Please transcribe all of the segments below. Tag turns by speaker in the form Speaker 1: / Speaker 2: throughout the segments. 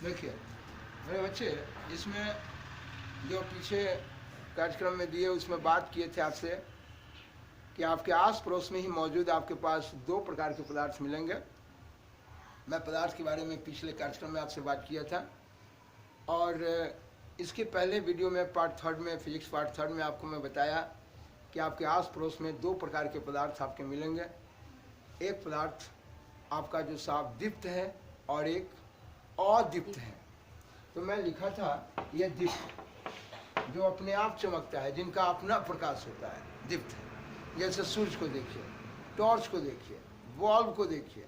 Speaker 1: देखिए मेरे बच्चे, इसमें जो पीछे कार्यक्रम में दिए उसमें बात किए थे आपसे कि आपके आस पड़ोस में ही मौजूद आपके पास दो प्रकार के पदार्थ मिलेंगे। मैं पदार्थ के बारे में पिछले कार्यक्रम में आपसे बात किया था, और इसके पहले वीडियो में पार्ट थर्ड में, फिजिक्स पार्ट थर्ड में आपको मैं बताया कि आपके आस पड़ोस में दो प्रकार के पदार्थ आपके मिलेंगे। एक पदार्थ आपका जो साफ दीप्त है और एक अदीप्त है। तो मैं लिखा था यह दीप्त जो अपने आप चमकता है, जिनका अपना प्रकाश होता है, दीप्त है। जैसे सूर्य को देखिए, टॉर्च को देखिए, बल्ब को देखिए,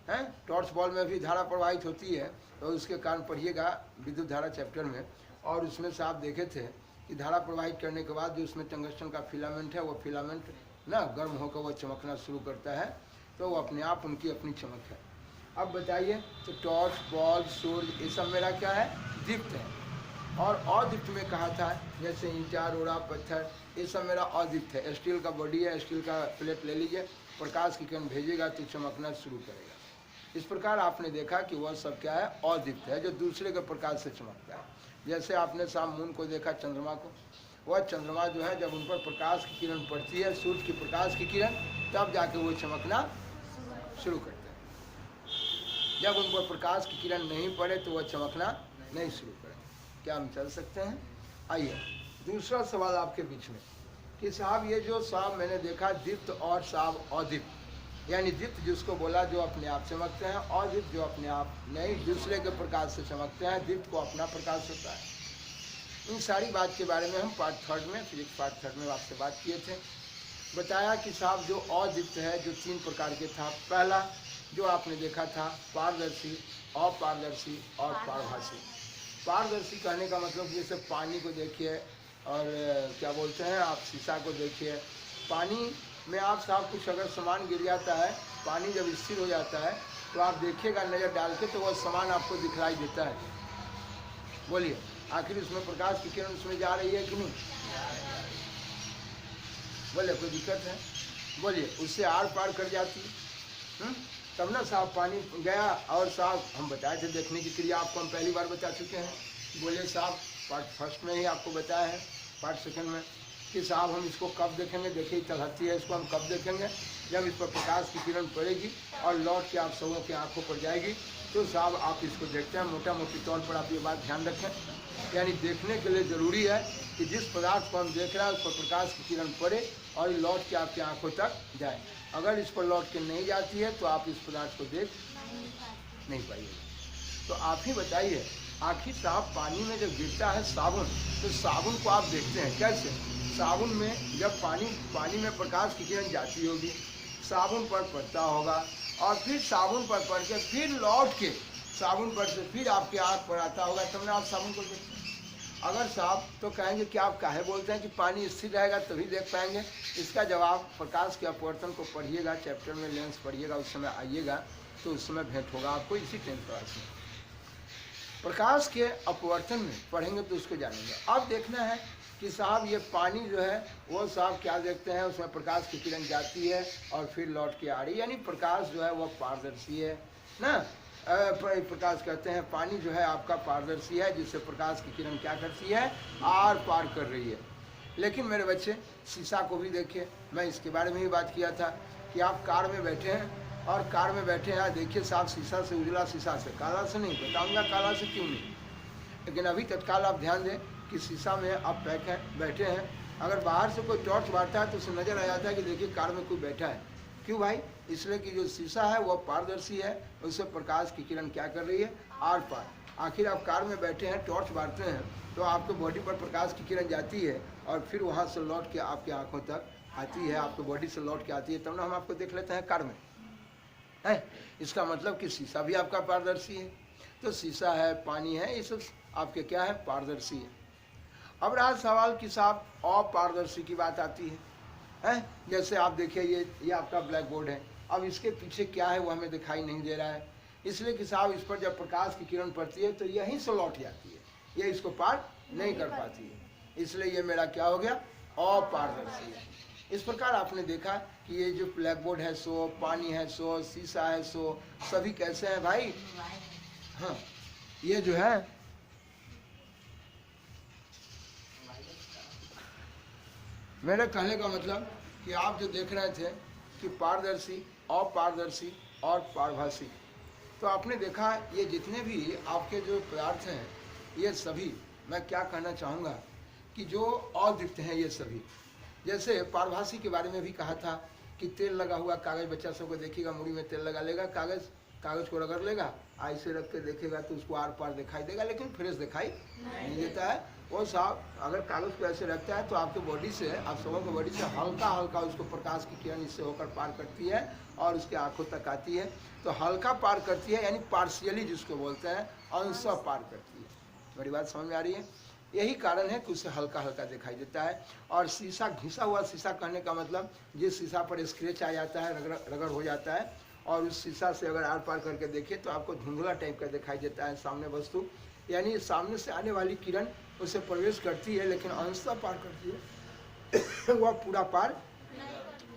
Speaker 1: हैं। टॉर्च बल्ब में भी धारा प्रवाहित होती है, तो उसके कारण पढ़िएगा विद्युत धारा चैप्टर में, और उसमें से आप देखे थे कि धारा प्रवाहित करने के बाद जो उसमें टंगस्टन का फिलामेंट है, वो फिलामेंट ना गर्म होकर वो चमकना शुरू करता है, तो वो अपने आप उनकी अपनी चमक है। अब बताइए, तो टॉर्च, बल्ब, सूर्य, ये सब मेरा क्या है? दीप्त है। और अदीप्त में कहा था जैसे ईंटा, रोड़ा, पत्थर, ये सब मेरा अदीप्त है। स्टील का बॉडी है, स्टील का प्लेट ले लीजिए, प्रकाश की किरण भेजेगा तो चमकना शुरू करेगा। इस प्रकार आपने देखा कि वह सब क्या है? अदीप्त है, जो दूसरे के प्रकाश से चमकता है। जैसे आपने शाम मून को देखा, चंद्रमा को, वह चंद्रमा जो है जब उन पर प्रकाश की किरण पड़ती है, सूर्य की प्रकाश की किरण, तब जाके वो चमकना शुरू करते हैं। जब उन पर प्रकाश की किरण नहीं पड़े तो वह चमकना नहीं शुरू करें। क्या हम चल सकते हैं? आइए, दूसरा सवाल आपके बीच में कि साहब ये जो साहब मैंने देखा दीप्त और साहब अदीप्त, यानी दीप्त जिसको बोला जो अपने आप चमकते हैं, अदीप्त जो अपने आप नहीं दूसरे के प्रकाश से चमकते हैं, दीप्त को अपना प्रकाश होता है। इन सारी बात के बारे में हम पार्ट थर्ड में, फिजिक्स पार्ट थर्ड में आपसे बात किए थे। बताया कि साहब जो अदीप्त है जो तीन प्रकार के था। पहला जो आपने देखा था पारदर्शी, अपारदर्शी और पारभासी। पारदर्शी कहने का मतलब जैसे पानी को देखिए, और क्या बोलते हैं आप, शीशा को देखिए। पानी में आप साहब कुछ अगर सामान गिर जाता है, पानी जब स्थिर हो जाता है तो आप देखिएगा नज़र डाल के, तो वह सामान आपको दिखलाई देता है। बोलिए, आखिर उसमें प्रकाश की किरण उसमें जा रही है कि नहीं? बोले कोई दिक्कत है? बोलिए, उससे आर पार कर जाती है। तब ना साहब पानी गया, और साहब हम बताए थे देखने की क्रिया, आपको हम पहली बार बता चुके हैं। बोले साहब पार्ट फर्स्ट में ही आपको बताया है, पार्ट सेकंड में, कि साहब हम इसको कब देखेंगे? देखिए तलहती है, इसको हम कब देखेंगे? जब इस पर प्रकाश की किरण पड़ेगी और लौट के आप सबों की आंखों पर जाएगी, तो साहब आप इसको देखते हैं। मोटा मोटी तौर पर आप ये बात ध्यान रखें, यानी देखने के लिए ज़रूरी है कि जिस पदार्थ को हम देख रहे हैं उस पर प्रकाश की किरण पड़े और लौट के आपकी आंखों तक जाए। अगर इस पर लौट के नहीं जाती है तो आप इस पदार्थ को देख नहीं पाइएगा। तो आप ही बताइए, आखिर साहब पानी में जब गिरता है साबुन, तो साबुन को आप देखते हैं कैसे? साबुन में जब पानी में प्रकाश की किरण जाती होगी, साबुन पर पड़ता होगा, और फिर साबुन पर पड़ के फिर लौट के साबुन पर से फिर आपके आँख पर आता होगा, तब ना आप साबुन को देखते हैं। अगर साहब तो कहेंगे कि आप काहे बोलते हैं कि पानी स्थिर रहेगा तभी देख पाएंगे? इसका जवाब प्रकाश के अपवर्तन को पढ़िएगा, चैप्टर में लेंस पढ़िएगा, उस समय आइएगा तो उस समय भेंट होगा आपको इसी 10th क्लास में। प्रकाश के अपवर्तन में पढ़ेंगे तो उसको जानेंगे। अब देखना है कि साहब ये पानी जो है वो साहब क्या देखते हैं, उसमें प्रकाश की किरण जाती है और फिर लौट के आ रही है, यानी प्रकाश जो है वह पारदर्शी है ना। प्रकाश कहते हैं, पानी जो है आपका पारदर्शी है, जिससे प्रकाश की किरण क्या करती है? आर पार कर रही है। लेकिन मेरे बच्चे, शीशा को भी देखिए, मैं इसके बारे में ही बात किया था कि आप कार में बैठे हैं, और कार में बैठे हैं, देखिए साहब शीशा से उजला, शीशा से काला से नहीं, बताऊंगा काला से क्यों नहीं, लेकिन अभी तत्काल आप ध्यान दें कि शीशा में आप पैक हैं, बैठे हैं, अगर बाहर से कोई टॉर्च मारता है तो उसे नज़र आ जाता है कि देखिए कार में कोई बैठा है। क्यों भाई? इसलिए कि जो शीशा है वह पारदर्शी है, उससे प्रकाश की किरण क्या कर रही है? आर पार। आखिर आप कार में बैठे हैं, टॉर्च मारते हैं तो आपके बॉडी पर प्रकाश की किरण जाती है और फिर वहाँ से लौट के आपकी आंखों तक आती है, आपके बॉडी से लौट के आती है, तब ना हम आपको देख लेते हैं कार में है। इसका मतलब कि शीशा भी आपका पारदर्शी है। तो शीशा है, पानी है, ये सब आपके क्या है? पारदर्शी है। अब रहा सवाल कि साहब अपारदर्शी की बात आती है। जैसे आप देखिए ये आपका ब्लैक बोर्ड है, अब इसके पीछे क्या है वो हमें दिखाई नहीं दे रहा है, इसलिए कि साहब इस पर जब प्रकाश की किरण पड़ती है तो यहीं से लौट जाती है, ये इसको पार नहीं कर पाती है, इसलिए ये मेरा क्या हो गया? अपारदर्शी है। इस प्रकार आपने देखा कि ये जो ब्लैक बोर्ड है सो, पानी है सो, शीशा है सो, सभी कैसे हैं भाई? हाँ, ये जो है मेरे कहने का मतलब कि आप जो देख रहे थे कि पारदर्शी, अपारदर्शी और पारभासी, तो आपने देखा ये जितने भी आपके जो पदार्थ हैं ये सभी, मैं क्या कहना चाहूँगा कि जो अद्वितीय हैं ये सभी। जैसे पारभासी के बारे में भी कहा था कि तेल लगा हुआ कागज़, बच्चा सबको देखिएगा मुड़ी में तेल लगा लेगा, कागज़ को रगड़ लेगा, ऐसे रख के देखेगा तो उसको आर पार दिखाई देगा, लेकिन फ्रेश दिखाई नहीं देता है। वो साहब अगर कागज़ को ऐसे रखता है तो आपके बॉडी से, आप सबों के बॉडी से हल्का हल्का उसको प्रकाश की किरण इससे होकर पार करती है और उसके आंखों तक आती है। तो हल्का पार करती है यानी पार्शियली जिसको बोलते हैं, अंश पार करती है। मेरी बात समझ में आ रही है? यही कारण है कि उससे हल्का हल्का दिखाई देता है। और शीशा, घिसा हुआ शीशा कहने का मतलब जिस शीशा पर स्क्रैच आ जाता है, रगड़ हो जाता है, और उस शीशा से अगर आर पार करके देखिए तो आपको धुंधला टाइप का दिखाई देता है सामने वस्तु, यानी सामने से आने वाली किरण उसे प्रवेश करती है लेकिन अंशतः पार करती है वह पूरा पार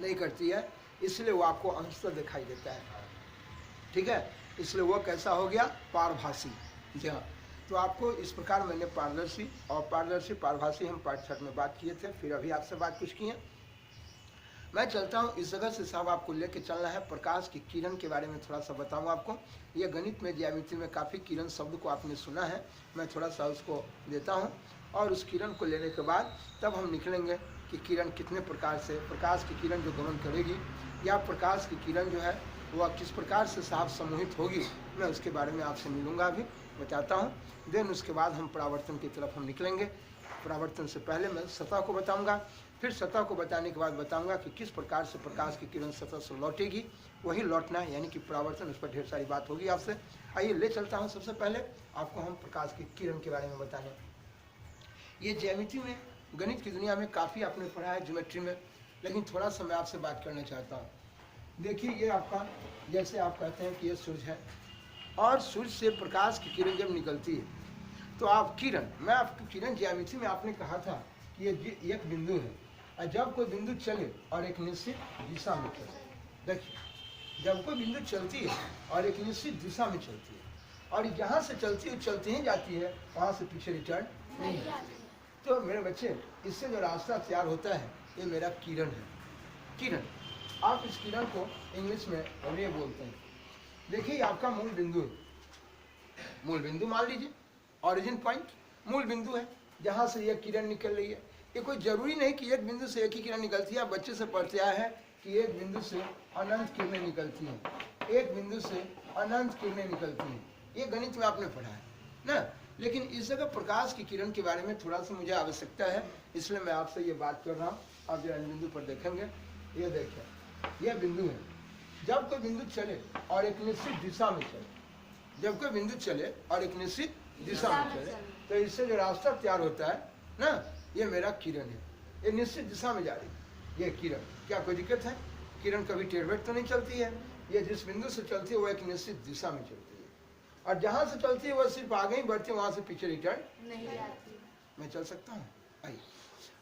Speaker 1: नहीं करती है, इसलिए वो आपको अंशतः दिखाई देता है। ठीक है, इसलिए वो कैसा हो गया? पारभासी। जी हाँ, तो आपको इस प्रकार मैंने पारदर्शी, अपारदर्शी, पारभासी हम पार्ट 6 में बात किए थे, फिर अभी आपसे बात कुछ की है। मैं चलता हूँ इस जगह से साहब आपको लेके चलना है प्रकाश की किरण के बारे में थोड़ा सा बताऊँ आपको। ये गणित में, ज्यामिति में काफ़ी किरण शब्द को आपने सुना है, मैं थोड़ा सा उसको देता हूँ और उस किरण को लेने के बाद तब हम निकलेंगे कि किरण कितने प्रकार से, प्रकाश की किरण जो गमन करेगी या प्रकाश की किरण जो है वह किस प्रकार से साहब समूहित होगी, मैं उसके बारे में आपसे मिलूँगा, अभी बताता हूँ। देन उसके बाद हम परावर्तन की तरफ हम निकलेंगे। परावर्तन से पहले मैं सतह को बताऊँगा, फिर सतह को बताने के बाद बताऊंगा कि किस प्रकार से प्रकाश की किरण सतह से लौटेगी, वही लौटना है यानी कि परावर्तन, उस पर ढेर सारी बात होगी आपसे। आइए ले चलता हूं सबसे पहले आपको हम प्रकाश की किरण के बारे में बताने। ये ज्यामिति में, गणित की दुनिया में काफ़ी आपने पढ़ा है, ज्योमेट्री में, लेकिन थोड़ा सा मैं आपसे बात करना चाहता हूँ। देखिए ये आपका, जैसे आप कहते हैं कि ये सूर्य है और सूर्य से प्रकाश की किरण जब निकलती है तो आप किरण, मैं आपकी किरण ज्यामिति में आपने कहा था कि ये एक बिंदु है और जब कोई बिंदु चले और एक निश्चित दिशा में चले, देखिए जब कोई बिंदु चलती है और एक निश्चित दिशा में चलती है और जहाँ से चलती है चलती ही जाती है, वहाँ से पीछे रिटर्न नहीं आती। तो मेरे बच्चे, इससे जो रास्ता तैयार होता है ये मेरा किरण है। किरण, आप इस किरण को इंग्लिश में रे बोलते हैं। देखिए आपका मूल बिंदु है, मूल बिंदु मान लीजिए, ऑरिजिन पॉइंट मूल बिंदु है जहाँ से यह किरण निकल रही है। ये कोई जरूरी नहीं कि एक बिंदु से एक ही किरण निकलती है। बच्चे से पढ़ते आया है कि एक बिंदु से अनंत किरणें निकलती हैं, एक बिंदु से अनंत किरणें निकलती हैं, ये गणित में आपने पढ़ा है ना। लेकिन इस जगह प्रकाश की किरण के बारे में थोड़ा सा मुझे आवश्यकता है, इसलिए मैं आपसे ये बात कर रहा हूँ। आप जो बिंदु पर देखेंगे, ये देखिए यह बिंदु है। जब कोई बिंदु चले और एक निश्चित दिशा में चले, जब कोई बिंदु चले और एक निश्चित दिशा में चले तो इससे जो रास्ता तैयार होता है ना, ये मेरा किरण है। ये निश्चित दिशा में जा रही है ये किरण, क्या कोई दिक्कत है? किरण कभी टेढ़-बेढ़ तो नहीं चलती है, ये जिस बिंदु से चलती है वो एक निश्चित दिशा में चलती है और जहाँ से चलती है वह सिर्फ आगे ही बढ़ती है, वहाँ से पीछे रिटर्न नहीं आती। मैं चल सकता हूँ। आइए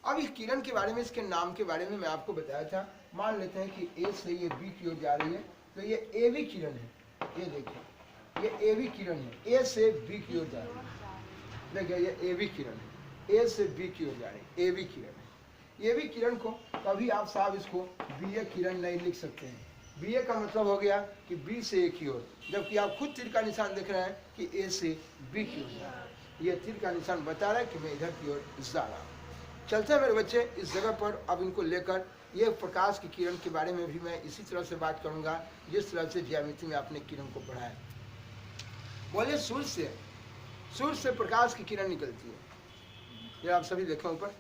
Speaker 1: अब इस किरण के बारे में, इसके नाम के बारे में मैं आपको बताया था। मान लेते हैं कि ए से ये बी की ओर जा रही है तो ये ए बी किरण है। ये देखिए ये ए बी किरण है, ए से बी की ओर जा रही है। देखिए ये ए बी किरण है, ए से बी की ओर जा रही है, ए बी किरण है। ए बी किरण को कभी आप साहब इसको बी ए किरण नहीं लिख सकते हैं। बी ए का मतलब हो गया कि बी से ए की ओर, जबकि आप खुद तीर का निशान देख रहे हैं कि ए से बी की ओर जा रहा है। ये तीर का निशान बता रहा है कि मैं इधर की ओर जा रहा हूँ। चलते हैं मेरे बच्चे इस जगह पर, अब इनको लेकर ये प्रकाश की किरण के बारे में भी मैं इसी तरह से बात करूंगा जिस तरह से ज्यामिति में आपने किरण को पढ़ा है। बोले सूर्य से प्रकाश की किरण निकलती है। ये आप सभी देखें ऊपर,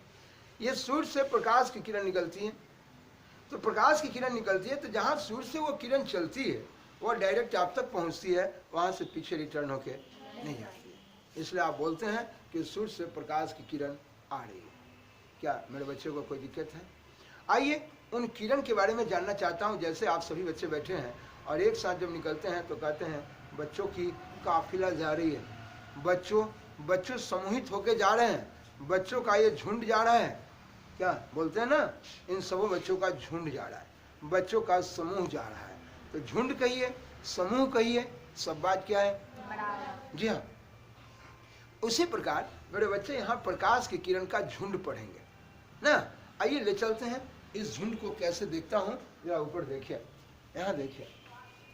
Speaker 1: ये सूर्य से प्रकाश की किरण निकलती है। तो प्रकाश की किरण निकलती है तो जहाँ सूर्य से वो किरण चलती है वो डायरेक्ट आप तक पहुँचती है, वहाँ से पीछे रिटर्न होके नहीं आती है। इसलिए आप बोलते हैं कि सूर्य से प्रकाश की किरण आ रही है। क्या मेरे बच्चे को कोई दिक्कत है? आइए उन किरण के बारे में जानना चाहता हूँ। जैसे आप सभी बच्चे बैठे हैं और एक साथ जब निकलते हैं तो कहते हैं बच्चों की काफिला जा रही है, बच्चों समूहित होके जा रहे हैं, बच्चों का ये झुंड जा रहा है। क्या बोलते हैं ना, इन सबों बच्चों का झुंड जा रहा है, बच्चों का समूह जा रहा है। तो झुंड कहिए, समूह कहिए, सब बात क्या है? जी हाँ, उसी प्रकार मेरे बच्चे यहाँ प्रकाश की किरण का झुंड पढ़ेंगे ना। आइए ले चलते हैं, इस झुंड को कैसे देखता हूँ जरा ऊपर देखिए, यहाँ देखिए।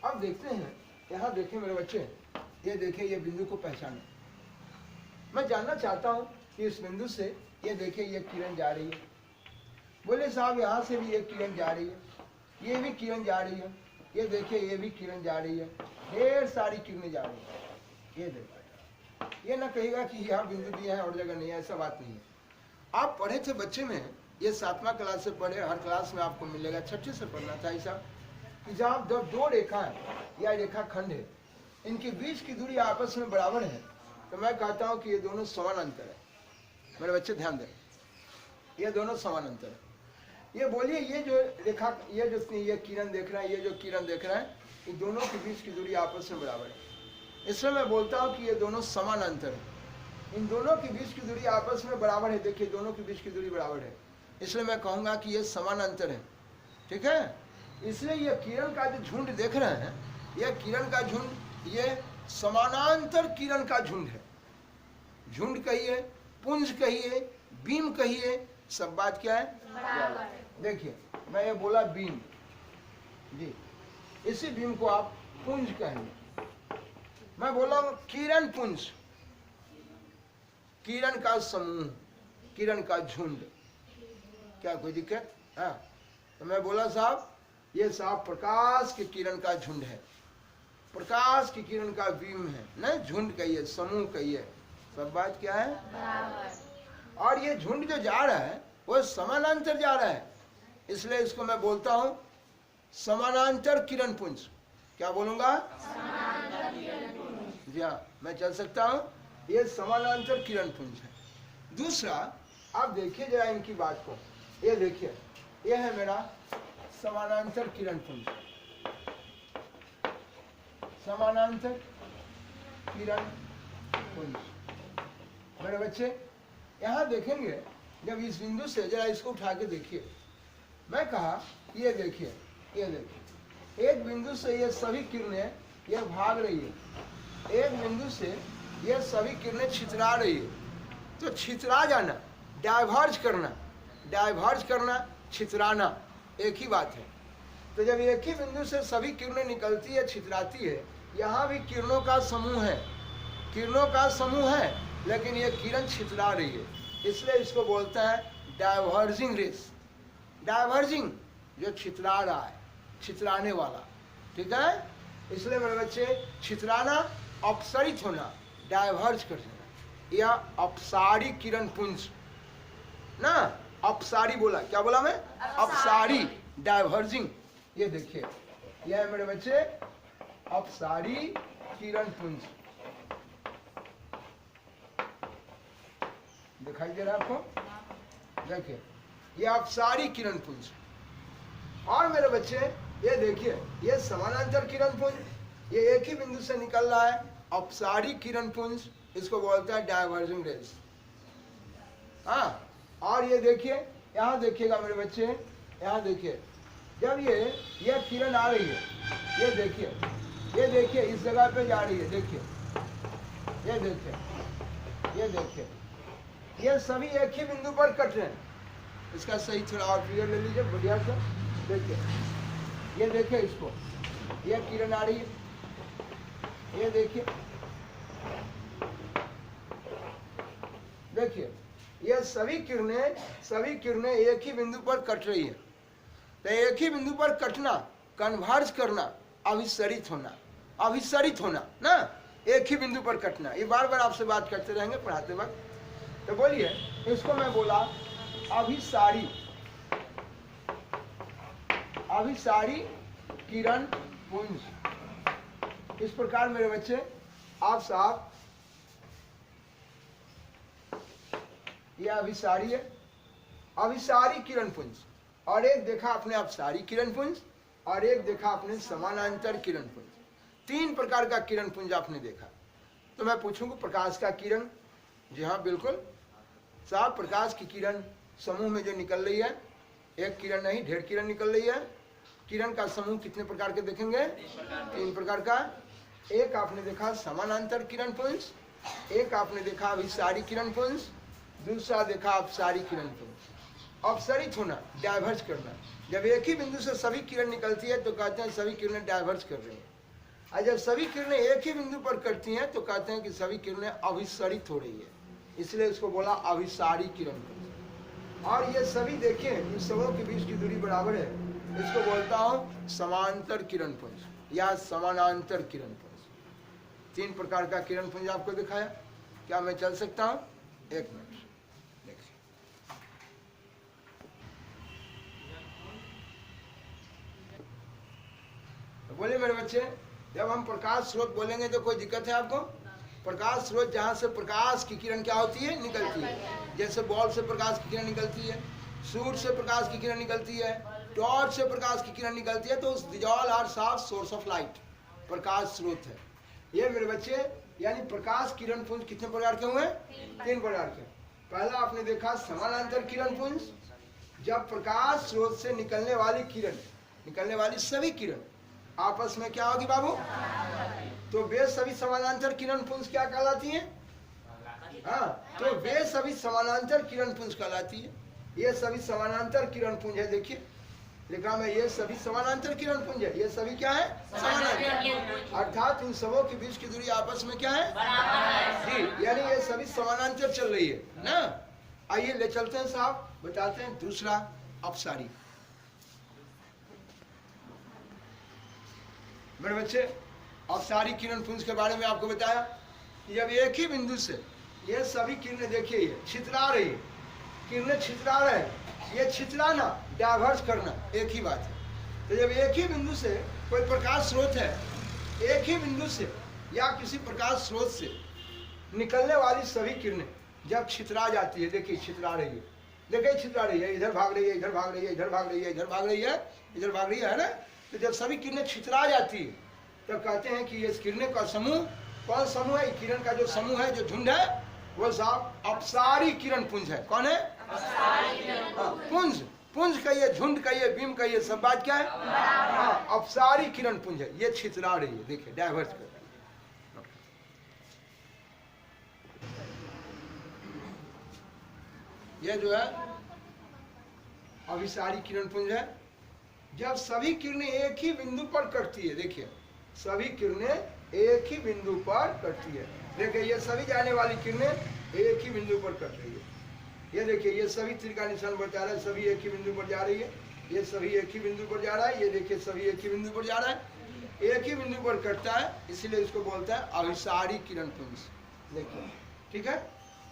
Speaker 1: अब देखते हैं, यहाँ देखिए मेरे बच्चे, ये देखिए ये बिंदु को पहचाने। मैं जानना चाहता हूँ कि इस बिंदु से ये देखिए ये किरण जा रही है। बोले साहब यहाँ से भी एक किरण जा रही है, ये भी किरण जा रही है, ये देखिए ये भी किरण जा रही है, ढेर सारी किरणें जा रही है। ये देखिए, ये ना कहेगा कि यहाँ बिंदु दिया है और जगह नहीं है, ऐसा बात नहीं है। आप पढ़े थे बच्चे में, ये 7वां क्लास से पढ़े, हर क्लास में आपको मिलेगा, 6ठे से पढ़ना था ऐसा कि जब दो रेखा है या रेखा खंड है, इनके बीच की दूरी आपस में बराबर है तो मैं कहता हूँ कि ये दोनों समानांतर है। मेरे बच्चे ध्यान दें, ये दोनों समानांतर है। ये बोलिए ये जो रेखा, ये जो ये किरण देख रहा है, ये जो किरण देख रहा है, ये दोनों के बीच की दूरी आपस में बराबर है, इसलिए मैं बोलता हूँ कि ये दोनों समानांतर है। इन दोनों के बीच की दूरी आपस में बराबर है, देखिए दोनों के बीच की दूरी बराबर है, इसलिए मैं कहूँगा कि ये समानांतर है। ठीक है, इसलिए ये किरण का जो झुंड देख रहे हैं, यह किरण का झुंड, ये समानांतर किरण का झुंड है। झुंड कहिए, पुंज कहिए, बीम कहिए, सब बात क्या है, बराबर। देखिए मैं ये बोला बीम जी, इसी बीम को आप पुंज कहेंगे। मैं बोला किरण पुंज, किरण का समूह, किरण का झुंड, क्या कोई दिक्कत? हाँ, तो मैं बोला साहब ये साहब प्रकाश की किरण का झुंड है, प्रकाश की किरण का बीम है ना, झुंड कहिए, समूह कहिए, सब बात क्या है, बराबर। और ये झुंड जो जा रहा है वो समानांतर जा रहा है, इसलिए इसको मैं बोलता हूं समानांतर किरण पुंज। क्या बोलूंगा? जी हाँ, मैं चल सकता हूं, ये समानांतर किरण पुंज है। दूसरा, आप देखिए जरा इनकी बात को, ये देखिए ये है मेरा समानांतर किरण पुंज, समानांतर किरण पुंज। मेरे बच्चे यहाँ देखेंगे, जब इस बिंदु से जरा इसको उठा के देखिए, मैं कहा ये देखिए, ये देखिए एक बिंदु से ये सभी किरणें ये भाग रही है, एक बिंदु से ये सभी किरणें छितरा रही है। तो छितरा जाना, डाइवर्ज करना, डाइवर्ज करना, छितराना एक ही बात है। तो जब एक ही बिंदु से सभी किरणें निकलती है, छितराती है, यहाँ भी किरणों का समूह है, किरणों का समूह है, लेकिन ये किरण छितरा रही है, इसलिए इसको बोलते हैं डाइवर्जिंग रेस। डाइवर्जिंग जो छितरा रहा है, छितराने वाला, ठीक है। इसलिए मेरे बच्चे छितराना, अपसरित होना, डाइवर्ज कर देना, या अपसारी किरण पुंज ना, अपसारी बोला, क्या बोला मैं? अपसारी, डाइवर्जिंग। ये देखिए यह है मेरे बच्चे अपसारी किरण पुंज, दिखाई दे रहा है आपको? देखिए ये अपसारी किरण पुंज। और मेरे बच्चे ये देखिए ये समानांतर किरण पुंज, ये एक ही बिंदु से निकल रहा है, अपसारी किरण पुंज, इसको बोलते हैं डाइवर्जिंग रेस। हाँ, और ये देखिए, यहाँ देखिएगा मेरे बच्चे, यहाँ देखिए जब ये किरण आ रही है, ये देखिए इस जगह पे जा रही है, देखिए ये देखिए, ये देखिए ये सभी एक ही बिंदु पर कट रहे हैं। इसका सही थोड़ा और क्लियर ले लीजिए बढ़िया से, देखिए ये देखिए, इसको ये किरण आ रही है, ये देखिए, देखिए ये सभी किरणें एक ही बिंदु पर कट रही है। तो एक ही बिंदु पर कटना, कन्वर्ज करना, अभिसरित होना ना, एक ही बिंदु पर कटना, ये बार बार आपसे बात करते रहेंगे पढ़ाते वक्त। तो बोलिए, इसको मैं बोला अभिसारी किरण पुंज। इस प्रकार मेरे बच्चे आप साहब, ये अभिसारी है, अभिसारी किरण पुंज, और एक देखा आपने अपसारी किरण पुंज, और एक देखा आपने समानांतर किरण पुंज। 3 प्रकार का किरण पुंज आपने देखा। तो मैं पूछूंगा प्रकाश का किरण, जी हाँ बिल्कुल साहब, प्रकाश की किरण समूह में जो निकल रही है, एक किरण नहीं ढेर किरण निकल रही है। किरण का समूह कितने प्रकार के देखेंगे? 3 प्रकार का। एक आपने देखा समानांतर किरण पुंज, एक आपने देखा अभिसारी किरण पुंज, दूसरा देखा अपसारी किरण पुंज। अपसरित होना, डाइवर्ज करना। जब एक ही बिंदु से सभी किरण निकलती है तो कहते हैं सभी किरणें डाइवर्ज कर रही हैं, और जब सभी किरणें एक ही बिंदु पर करती हैं तो कहते हैं कि सभी किरणें अभिसरित हो रही है, इसलिए इसको बोला अभिसारी किरण पुंज। और ये सभी देखें इन सबों के बीच की दूरी बराबर है, इसको बोलता हूँ समांतर किरण पुंज या समानांतर किरण पुंज। 3 प्रकार का किरण पुंज आपको दिखाया। क्या मैं चल सकता हूँ? 1 मिनट देखिए। तो बोलिए मेरे बच्चे, जब हम प्रकाश स्रोत बोलेंगे तो कोई दिक्कत है आपको? प्रकाश स्रोत जहाँ से प्रकाश की किरण क्या होती है? निकलती है। जैसे बॉल से प्रकाश की किरण निकलती है, सूर्य से प्रकाश की किरण निकलती है, टॉर्च से प्रकाश की किरण निकलती है, तो उस दिजॉल आर साफ सोर्स ऑफ लाइट प्रकाश स्रोत है। ये मेरे बच्चे यानी प्रकाश किरण पुंज कितने प्रकार के हुए? 3 प्रकार के। पहला आपने देखा समानांतर किरण पुंज, जब प्रकाश स्रोत से निकलने वाली किरण, निकलने वाली सभी किरण आपस में क्या होगी बाबू? तो वे सभी समानांतर किरण पुंज क्या कहलाती हैं? हाँ, तो वे सभी समानांतर किरण पुंज कहलाती है। ये सभी समानांतर किरण पुंज है। देखिए लिखा मैं, ये सभी समानांतर किरण पुंज है। ये सभी क्या है? समानांतर, अर्थात इन सबों के बीच की दूरी आपस में क्या है? जी, यानी ये सभी समानांतर चल रही है ना। आइए ले चलते हैं साहब, बताते हैं दूसरा अपसारी। मेरे बच्चे अपसारी किरण पुंज के बारे में आपको बताया कि जब एक ही बिंदु से ये सभी किरणें, देखिए ये छितरा रही है, किरणें छितरा रहे हैं, ये छितराना डाइवर्स करना एक ही बात है। तो जब एक ही बिंदु से कोई प्रकाश स्रोत है, एक ही बिंदु से या किसी प्रकाश स्रोत से निकलने वाली सभी किरणें जब छितरा जाती है, देखिए छितरा रही है, देखिए छितरा रही है, इधर भाग रही है, इधर भाग रही है, इधर भाग रही है, इधर भाग रही है, इधर भाग रही है ना। तो जब सभी किरणें छितरा जाती है तो कहते हैं कि ये किरणें का समूह, कौन समूह है? किरण का जो समूह है, जो झुंड है, वो साहब अपसारी किरण पुंज है। कौन है? पुंज। पुंज कहिए, झुंड कहिए, बीम कहिए, सब बात क्या है? हाँ, अपसारी किरण पुंज है। ये छितरा रही है, देखिए डाइवर्स कर रही है। ये जो है अभिसारी किरण पुंज है। जब सभी किरणें एक ही बिंदु पर कटती है, देखिए सभी किरणें एक ही बिंदु पर कटती है। देखिए ये सभी जाने वाली किरणें एक ही बिंदु पर कट रही है। ये देखिए ये सभी तीर का निशान बता रहा है, सभी एक ही बिंदु पर जा रही है। ये सभी एक ही बिंदु पर जा रहा है। ये देखिए सभी एक ही बिंदु पर जा रहा है, एक ही बिंदु पर कटता है, इसलिए इसको बोलता है अभिसारी किरण पुंज। देखिए ठीक है,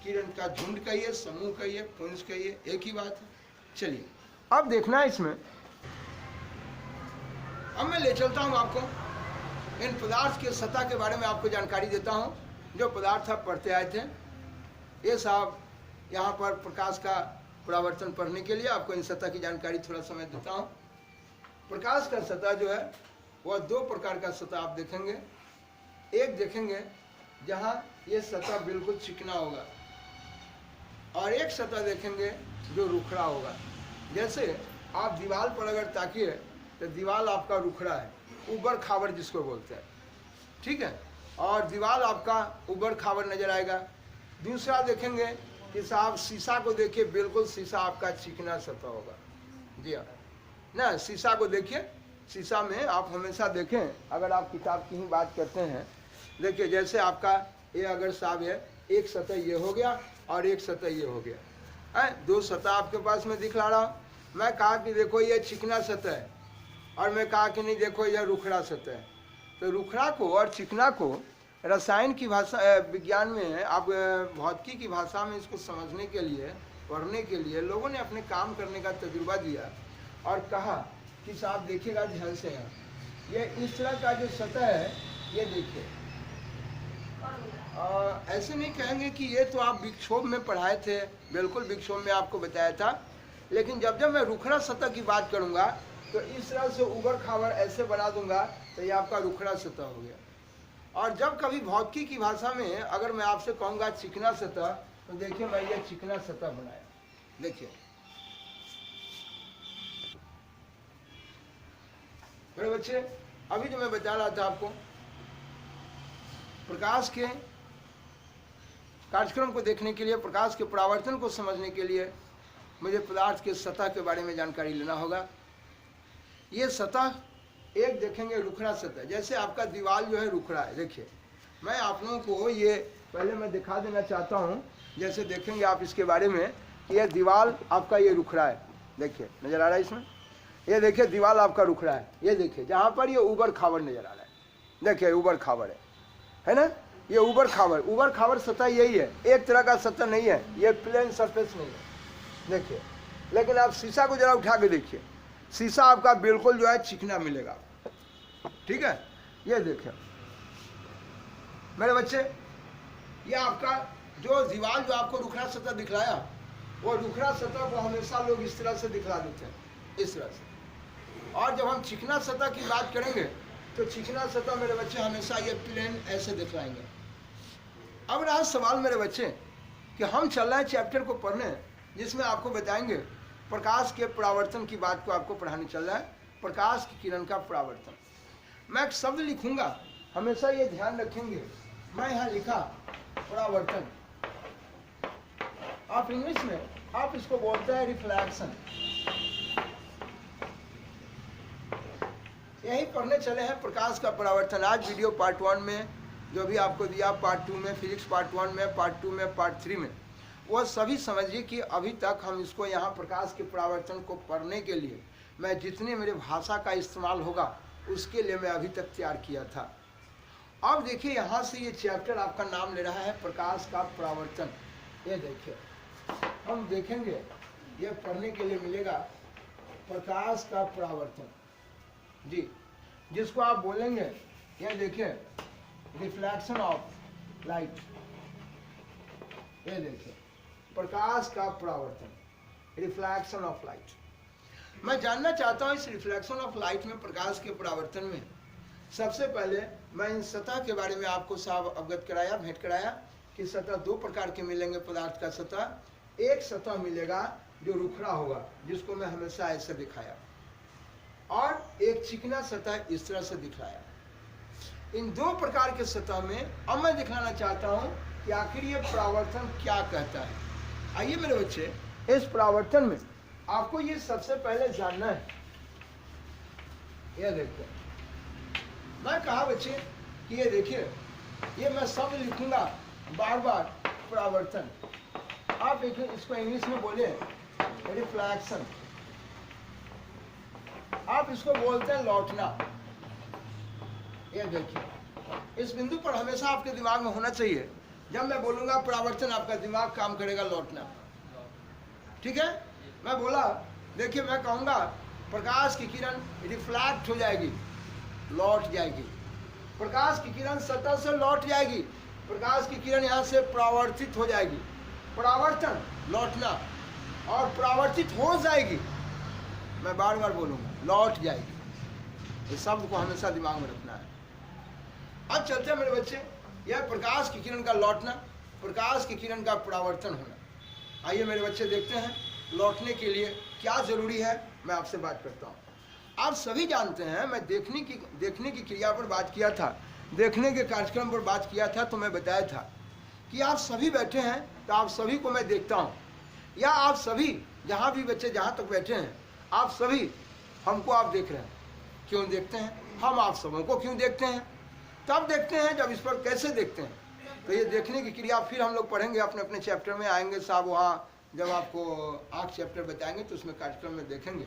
Speaker 1: किरण का झुंड कहिए, समूह कहिए, पुंज कहिए, एक ही बात है। चलिए अब देखना है इसमें, अब मैं ले चलता हूँ आपको इन पदार्थ के सतह के बारे में, आपको जानकारी देता हूँ। जो पदार्थ आप पढ़ते आए थे, ये साहब यहाँ पर प्रकाश का परावर्तन पढ़ने के लिए आपको इन सतह की जानकारी थोड़ा समय देता हूँ। प्रकाश का सतह जो है वह 2 प्रकार का सतह आप देखेंगे। एक देखेंगे जहाँ ये सतह बिल्कुल चिकना होगा, और एक सतह देखेंगे जो रुखड़ा होगा। जैसे आप दीवार पर अगर ताकिए तो दीवार आपका रुखड़ा है, उबड़ खाबड़ जिसको बोलते हैं, ठीक है, और दीवार आपका उबड़ खाबड़ नजर आएगा। दूसरा देखेंगे कि साहब शीशा को देखिए, बिल्कुल शीशा आपका चिकना सतह होगा। जी हाँ ना, शीशा को देखिए, शीशा में आप हमेशा देखें, अगर आप किताब की ही बात करते हैं, देखिए जैसे आपका ये अगर साहब है, एक सतह ये हो गया और एक सतह ये हो गया है, 2 सतह आपके पास में दिखला रहा हूँ। मैं कहा कि देखो ये चिकना सतह है, और मैं कहा कि नहीं देखो यह रुखड़ा सतह है। तो रुखड़ा को और चिकना को रसायन की भाषा, विज्ञान में, आप भौतिकी की भाषा में इसको समझने के लिए, पढ़ने के लिए लोगों ने अपने काम करने का तजुर्बा दिया और कहा कि साहब देखिएगा ध्यान से, यहाँ ये इस तरह का जो सतह है, ये देखिए, ऐसे नहीं कहेंगे कि ये तो आप विक्षोभ में पढ़ाए थे, बिल्कुल विक्षोभ में आपको बताया था, लेकिन जब जब मैं रुखड़ा सतह की बात करूँगा तो इस तरह से उबड़ खाबड़ ऐसे बना दूंगा तो ये आपका रुखड़ा सतह हो गया। और जब कभी भौतिकी की भाषा में अगर मैं आपसे कहूँगा चिकना सतह, तो देखिए मैं ये चिकना सतह बनाया। देखिए मेरे बच्चे, अभी जो मैं बता रहा था आपको, प्रकाश के कार्यक्रम को देखने के लिए, प्रकाश के परावर्तन को समझने के लिए मुझे पदार्थ के सतह के बारे में जानकारी लेना होगा। ये सतह एक देखेंगे रुखड़ा सतह, जैसे आपका दीवार जो है रुखड़ा है। देखिए मैं आप लोगों को ये पहले मैं दिखा देना चाहता हूँ, जैसे देखेंगे आप इसके बारे में कि ये दीवार आपका ये रुखड़ा है। देखिए नजर आ रहा है इसमें, ये देखिए दीवार आपका रुखड़ा है। ये देखिए जहाँ पर ये ऊबड़ खाबड़ नजर आ रहा है, देखिए ऊबड़ खाबड़ है ना, ये ऊबड़ खाबड़ सतह यही है, एक तरह का सतह नहीं है, ये प्लेन सरफेस नहीं है। देखिए लेकिन आप शीशा को जरा उठा के देखिए, शीशा आपका बिल्कुल जो है चिकना मिलेगा, ठीक है। ये देखिए मेरे बच्चे, ये आपका जो दीवार जो आपको रुखड़ा सतह दिखलाया, वो रुखड़ा सतह को हमेशा लोग इस तरह से दिखला देते हैं, इस तरह से। और जब हम चिकना सतह की बात करेंगे तो चिकना सतह मेरे बच्चे हमेशा ये प्लेन ऐसे दिखलाएंगे। अब रहा सवाल मेरे बच्चे कि हम चल रहे हैं चैप्टर को पढ़ने जिसमें आपको बताएंगे प्रकाश के परावर्तन की बात को आपको पढ़ाने चल रहा है, प्रकाश की किरण का परावर्तन। मैं एक शब्द लिखूंगा, हमेशा ये ध्यान रखेंगे, मैं यहाँ लिखा परावर्तन, आप इंग्लिश में आप इसको बोलते हैं रिफ्लेक्शन। यही पढ़ने चले हैं प्रकाश का परावर्तन। आज वीडियो पार्ट 1 में जो भी आपको दिया, पार्ट 2 में फिजिक्स, पार्ट 1 में, पार्ट 2 में, पार्ट 3 में, वो सभी समझिए कि अभी तक हम इसको यहाँ प्रकाश के परावर्तन को पढ़ने के लिए मैं जितनी मेरे भाषा का इस्तेमाल होगा उसके लिए मैं अभी तक तैयार किया था। अब देखिए यहाँ से ये चैप्टर आपका नाम ले रहा है प्रकाश का परावर्तन। ये देखिए हम देखेंगे, ये पढ़ने के लिए मिलेगा प्रकाश का परावर्तन जी, जिसको आप बोलेंगे, ये देखिए रिफ्लेक्शन ऑफ लाइट। ये देखिए प्रकाश का परावर्तन, रिफ्लेक्शन ऑफ लाइट। मैं जानना चाहता हूँ इस रिफ्लेक्शन ऑफ लाइट में, प्रकाश के परावर्तन में, सबसे पहले मैं इन सतह के बारे में आपको साफ अवगत कराया, भेंट कराया कि सतह दो प्रकार के मिलेंगे पदार्थ का सतह। एक सतह मिलेगा जो रुखड़ा होगा, जिसको मैं हमेशा ऐसे दिखाया, और एक चिकना सतह इस तरह से दिखाया। इन दो प्रकार के सतह में अब मैं दिखाना चाहता हूं कि आखिर ये परावर्तन क्या कहता है। आइए मेरे बच्चे, इस परावर्तन में आपको ये सबसे पहले जानना है। ये देखिए मैं कहा बच्चे कि ये देखिए, ये मैं शब्द लिखूंगा बार बार, परावर्तन। आप इसको इंग्लिश में बोले रिफ्लेक्शन, आप इसको बोलते हैं लौटना। ये देखिए इस बिंदु पर हमेशा आपके दिमाग में होना चाहिए, जब मैं बोलूंगा परावर्तन आपका दिमाग काम करेगा लौटना, ठीक है। मैं बोला, देखिए मैं कहूंगा प्रकाश की किरण रिफ्लेक्ट हो जाएगी, लौट जाएगी, प्रकाश की किरण सतह से लौट जाएगी, प्रकाश की किरण यहाँ से परावर्तित हो जाएगी, परावर्तन लौटना, और परावर्तित हो जाएगी, मैं बार बार बोलूंगा लौट जाएगी। इस शब्द को हमेशा दिमाग में रखना है। अब चलते हैं मेरे बच्चे, यह प्रकाश की किरण का लौटना, प्रकाश की किरण का परावर्तन होना। आइए मेरे बच्चे देखते हैं लौटने के लिए क्या जरूरी है, मैं आपसे बात करता हूँ। आप सभी जानते हैं, मैं देखने की क्रिया पर बात किया था, देखने के कार्यक्रम पर बात किया था, तो मैं बताया था कि आप सभी बैठे हैं तो आप सभी को मैं देखता हूँ, या आप सभी जहाँ भी बच्चे जहाँ तक बैठे हैं, आप सभी हमको आप देख रहे हैं। क्यों देखते हैं हम आप सबों को? क्यों देखते हैं? तब देखते हैं जब इस पर कैसे देखते हैं। तो ये देखने की क्रिया फिर हम लोग पढ़ेंगे, अपने अपने चैप्टर में आएंगे साहब, वहाँ जब आपको 8 चैप्टर बताएंगे तो उसमें कार्यक्रम में देखेंगे।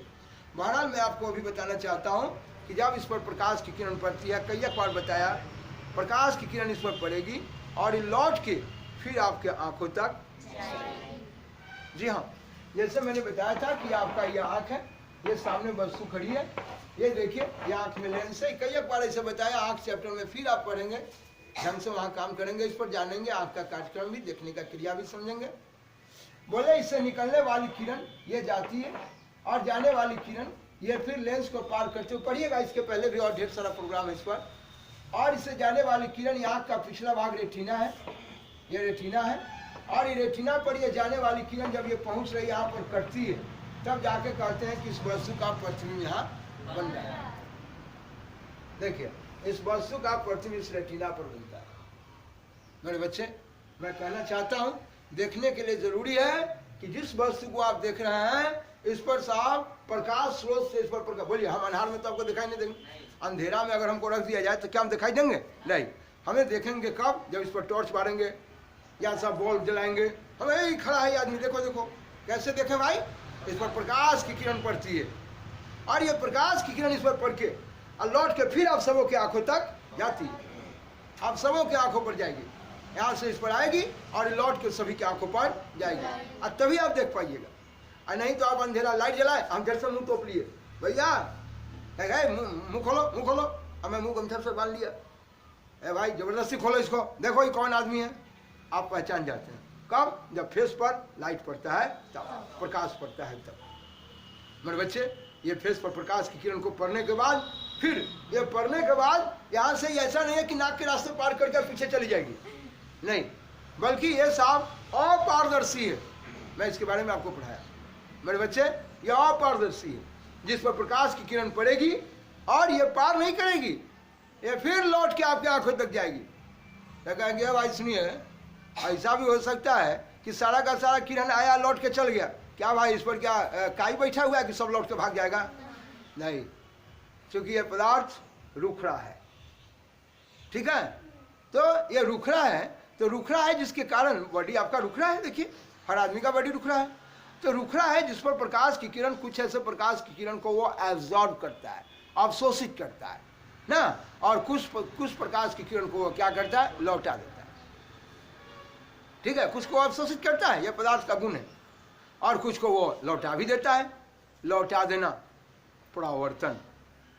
Speaker 1: बहरहाल मैं आपको अभी बताना चाहता हूँ कि जब इस पर प्रकाश की किरण पड़ती है, कई बार बताया, प्रकाश की किरण इस पर पड़ेगी और ये लौट के फिर आपके आंखों तक। जी हाँ, जैसे मैंने बताया था कि आपका ये आँख है, ये सामने वस्तु खड़ी है, ये देखिए ये आँख में लेंस है। कई बार ऐसे बताया, आँख चैप्टर में फिर आप पढ़ेंगे, ढंग से वहाँ काम करेंगे, इस पर जानेंगे, आँख का कार्यक्रम भी, देखने का क्रिया भी समझेंगे। बोले इससे निकलने वाली किरण ये जाती है और जाने वाली किरण ये फिर लेंस को पार करते हुए, पढ़िएगा इसके पहले भी और ढेर सारा प्रोग्राम है इस पर। और इससे जाने वाली किरण, आँख का पिछला भाग रेटिना है, ये रेटिना है, और ये रेटिना पर ये जाने वाली किरण जब ये पहुँच रही यहाँ पर कटती है, तब जाके कहते हैं कि इस वस्तु का प्रतिबिंब यहाँ बन रहा है। देखिए इस वस्तु का प्रतिबिंब इस रेटिना पर बनता है। मेरे बच्चे मैं कहना चाहता हूँ देखने के लिए जरूरी है कि जिस वस्तु को आप देख रहे हैं इस पर साफ प्रकाश स्रोत से इस पर प्रकाश। बोलिए हम अंधार में तो आपको दिखाई नहीं देंगे, अंधेरा में अगर हमको रख दिया जाए तो क्या हम दिखाई देंगे? नहीं, हमें देखेंगे कब? जब इस पर टॉर्च मारेंगे या सब बल्ब जलाएंगे। हमें यही खड़ा है आदमी, देखो देखो कैसे देखें भाई, इस पर प्रकाश की किरण पड़ती है और ये प्रकाश की किरण इस पर पड़ के और लौट के फिर आप सबों की आंखों तक जाती है, आप सबों की आंखों पर जाएगी, यहाँ से इस पर आएगी और लौट के सभी की आंखों पर जाएगी और तभी आप देख पाइएगा। और नहीं तो आप अंधेरा लाइट जलाए, हम घर से मुंह तोप लिए, भैया मुंह खोलो मुंह खोलो, अब मैं मुंह गमछा से बांध लिया, ए भाई जबरदस्ती खोलो इसको, देखो ये कौन आदमी है। आप पहचान जाते हैं कब? जब फेस पर लाइट पड़ता है तब, प्रकाश पड़ता है तब। मेरे बच्चे ये फेस पर प्रकाश की किरण को पढ़ने के बाद फिर ये पढ़ने के बाद यहाँ से ऐसा नहीं है कि नाक के रास्ते पार करके पीछे चली जाएगी, नहीं, बल्कि ये साफ अपारदर्शी है। मैं इसके बारे में आपको पढ़ाया मेरे बच्चे, ये अपारदर्शी है जिस पर प्रकाश की किरण पड़ेगी और ये पार नहीं करेगी, ये फिर लौट के आपकी आंखों तक जाएगी। तो कहेंगे भाई सुनिए ऐसा भी हो सकता है कि सारा का सारा किरण आया लौट के चल गया, क्या भाई इस पर क्या काई बैठा हुआ है कि सब लौट के भाग जाएगा? नहीं, क्योंकि ये पदार्थ रुखड़ा है, ठीक है। तो ये रुखड़ा है, तो रुखड़ा है जिसके कारण बॉडी आपका रुखड़ा है, देखिए हर आदमी का बॉडी रुखड़ा है, तो रुखड़ा है जिस पर प्रकाश की किरण, कुछ ऐसे प्रकाश की किरण को वो एब्जॉर्ब करता है, अवशोषित करता है ना, और कुछ प्रकाश की किरण को वो क्या करता है? लौटा देता है, ठीक है। कुछ को अवशोषित करता है, यह पदार्थ का गुण है, और कुछ को वो लौटा भी देता है, लौटा देना परावर्तन,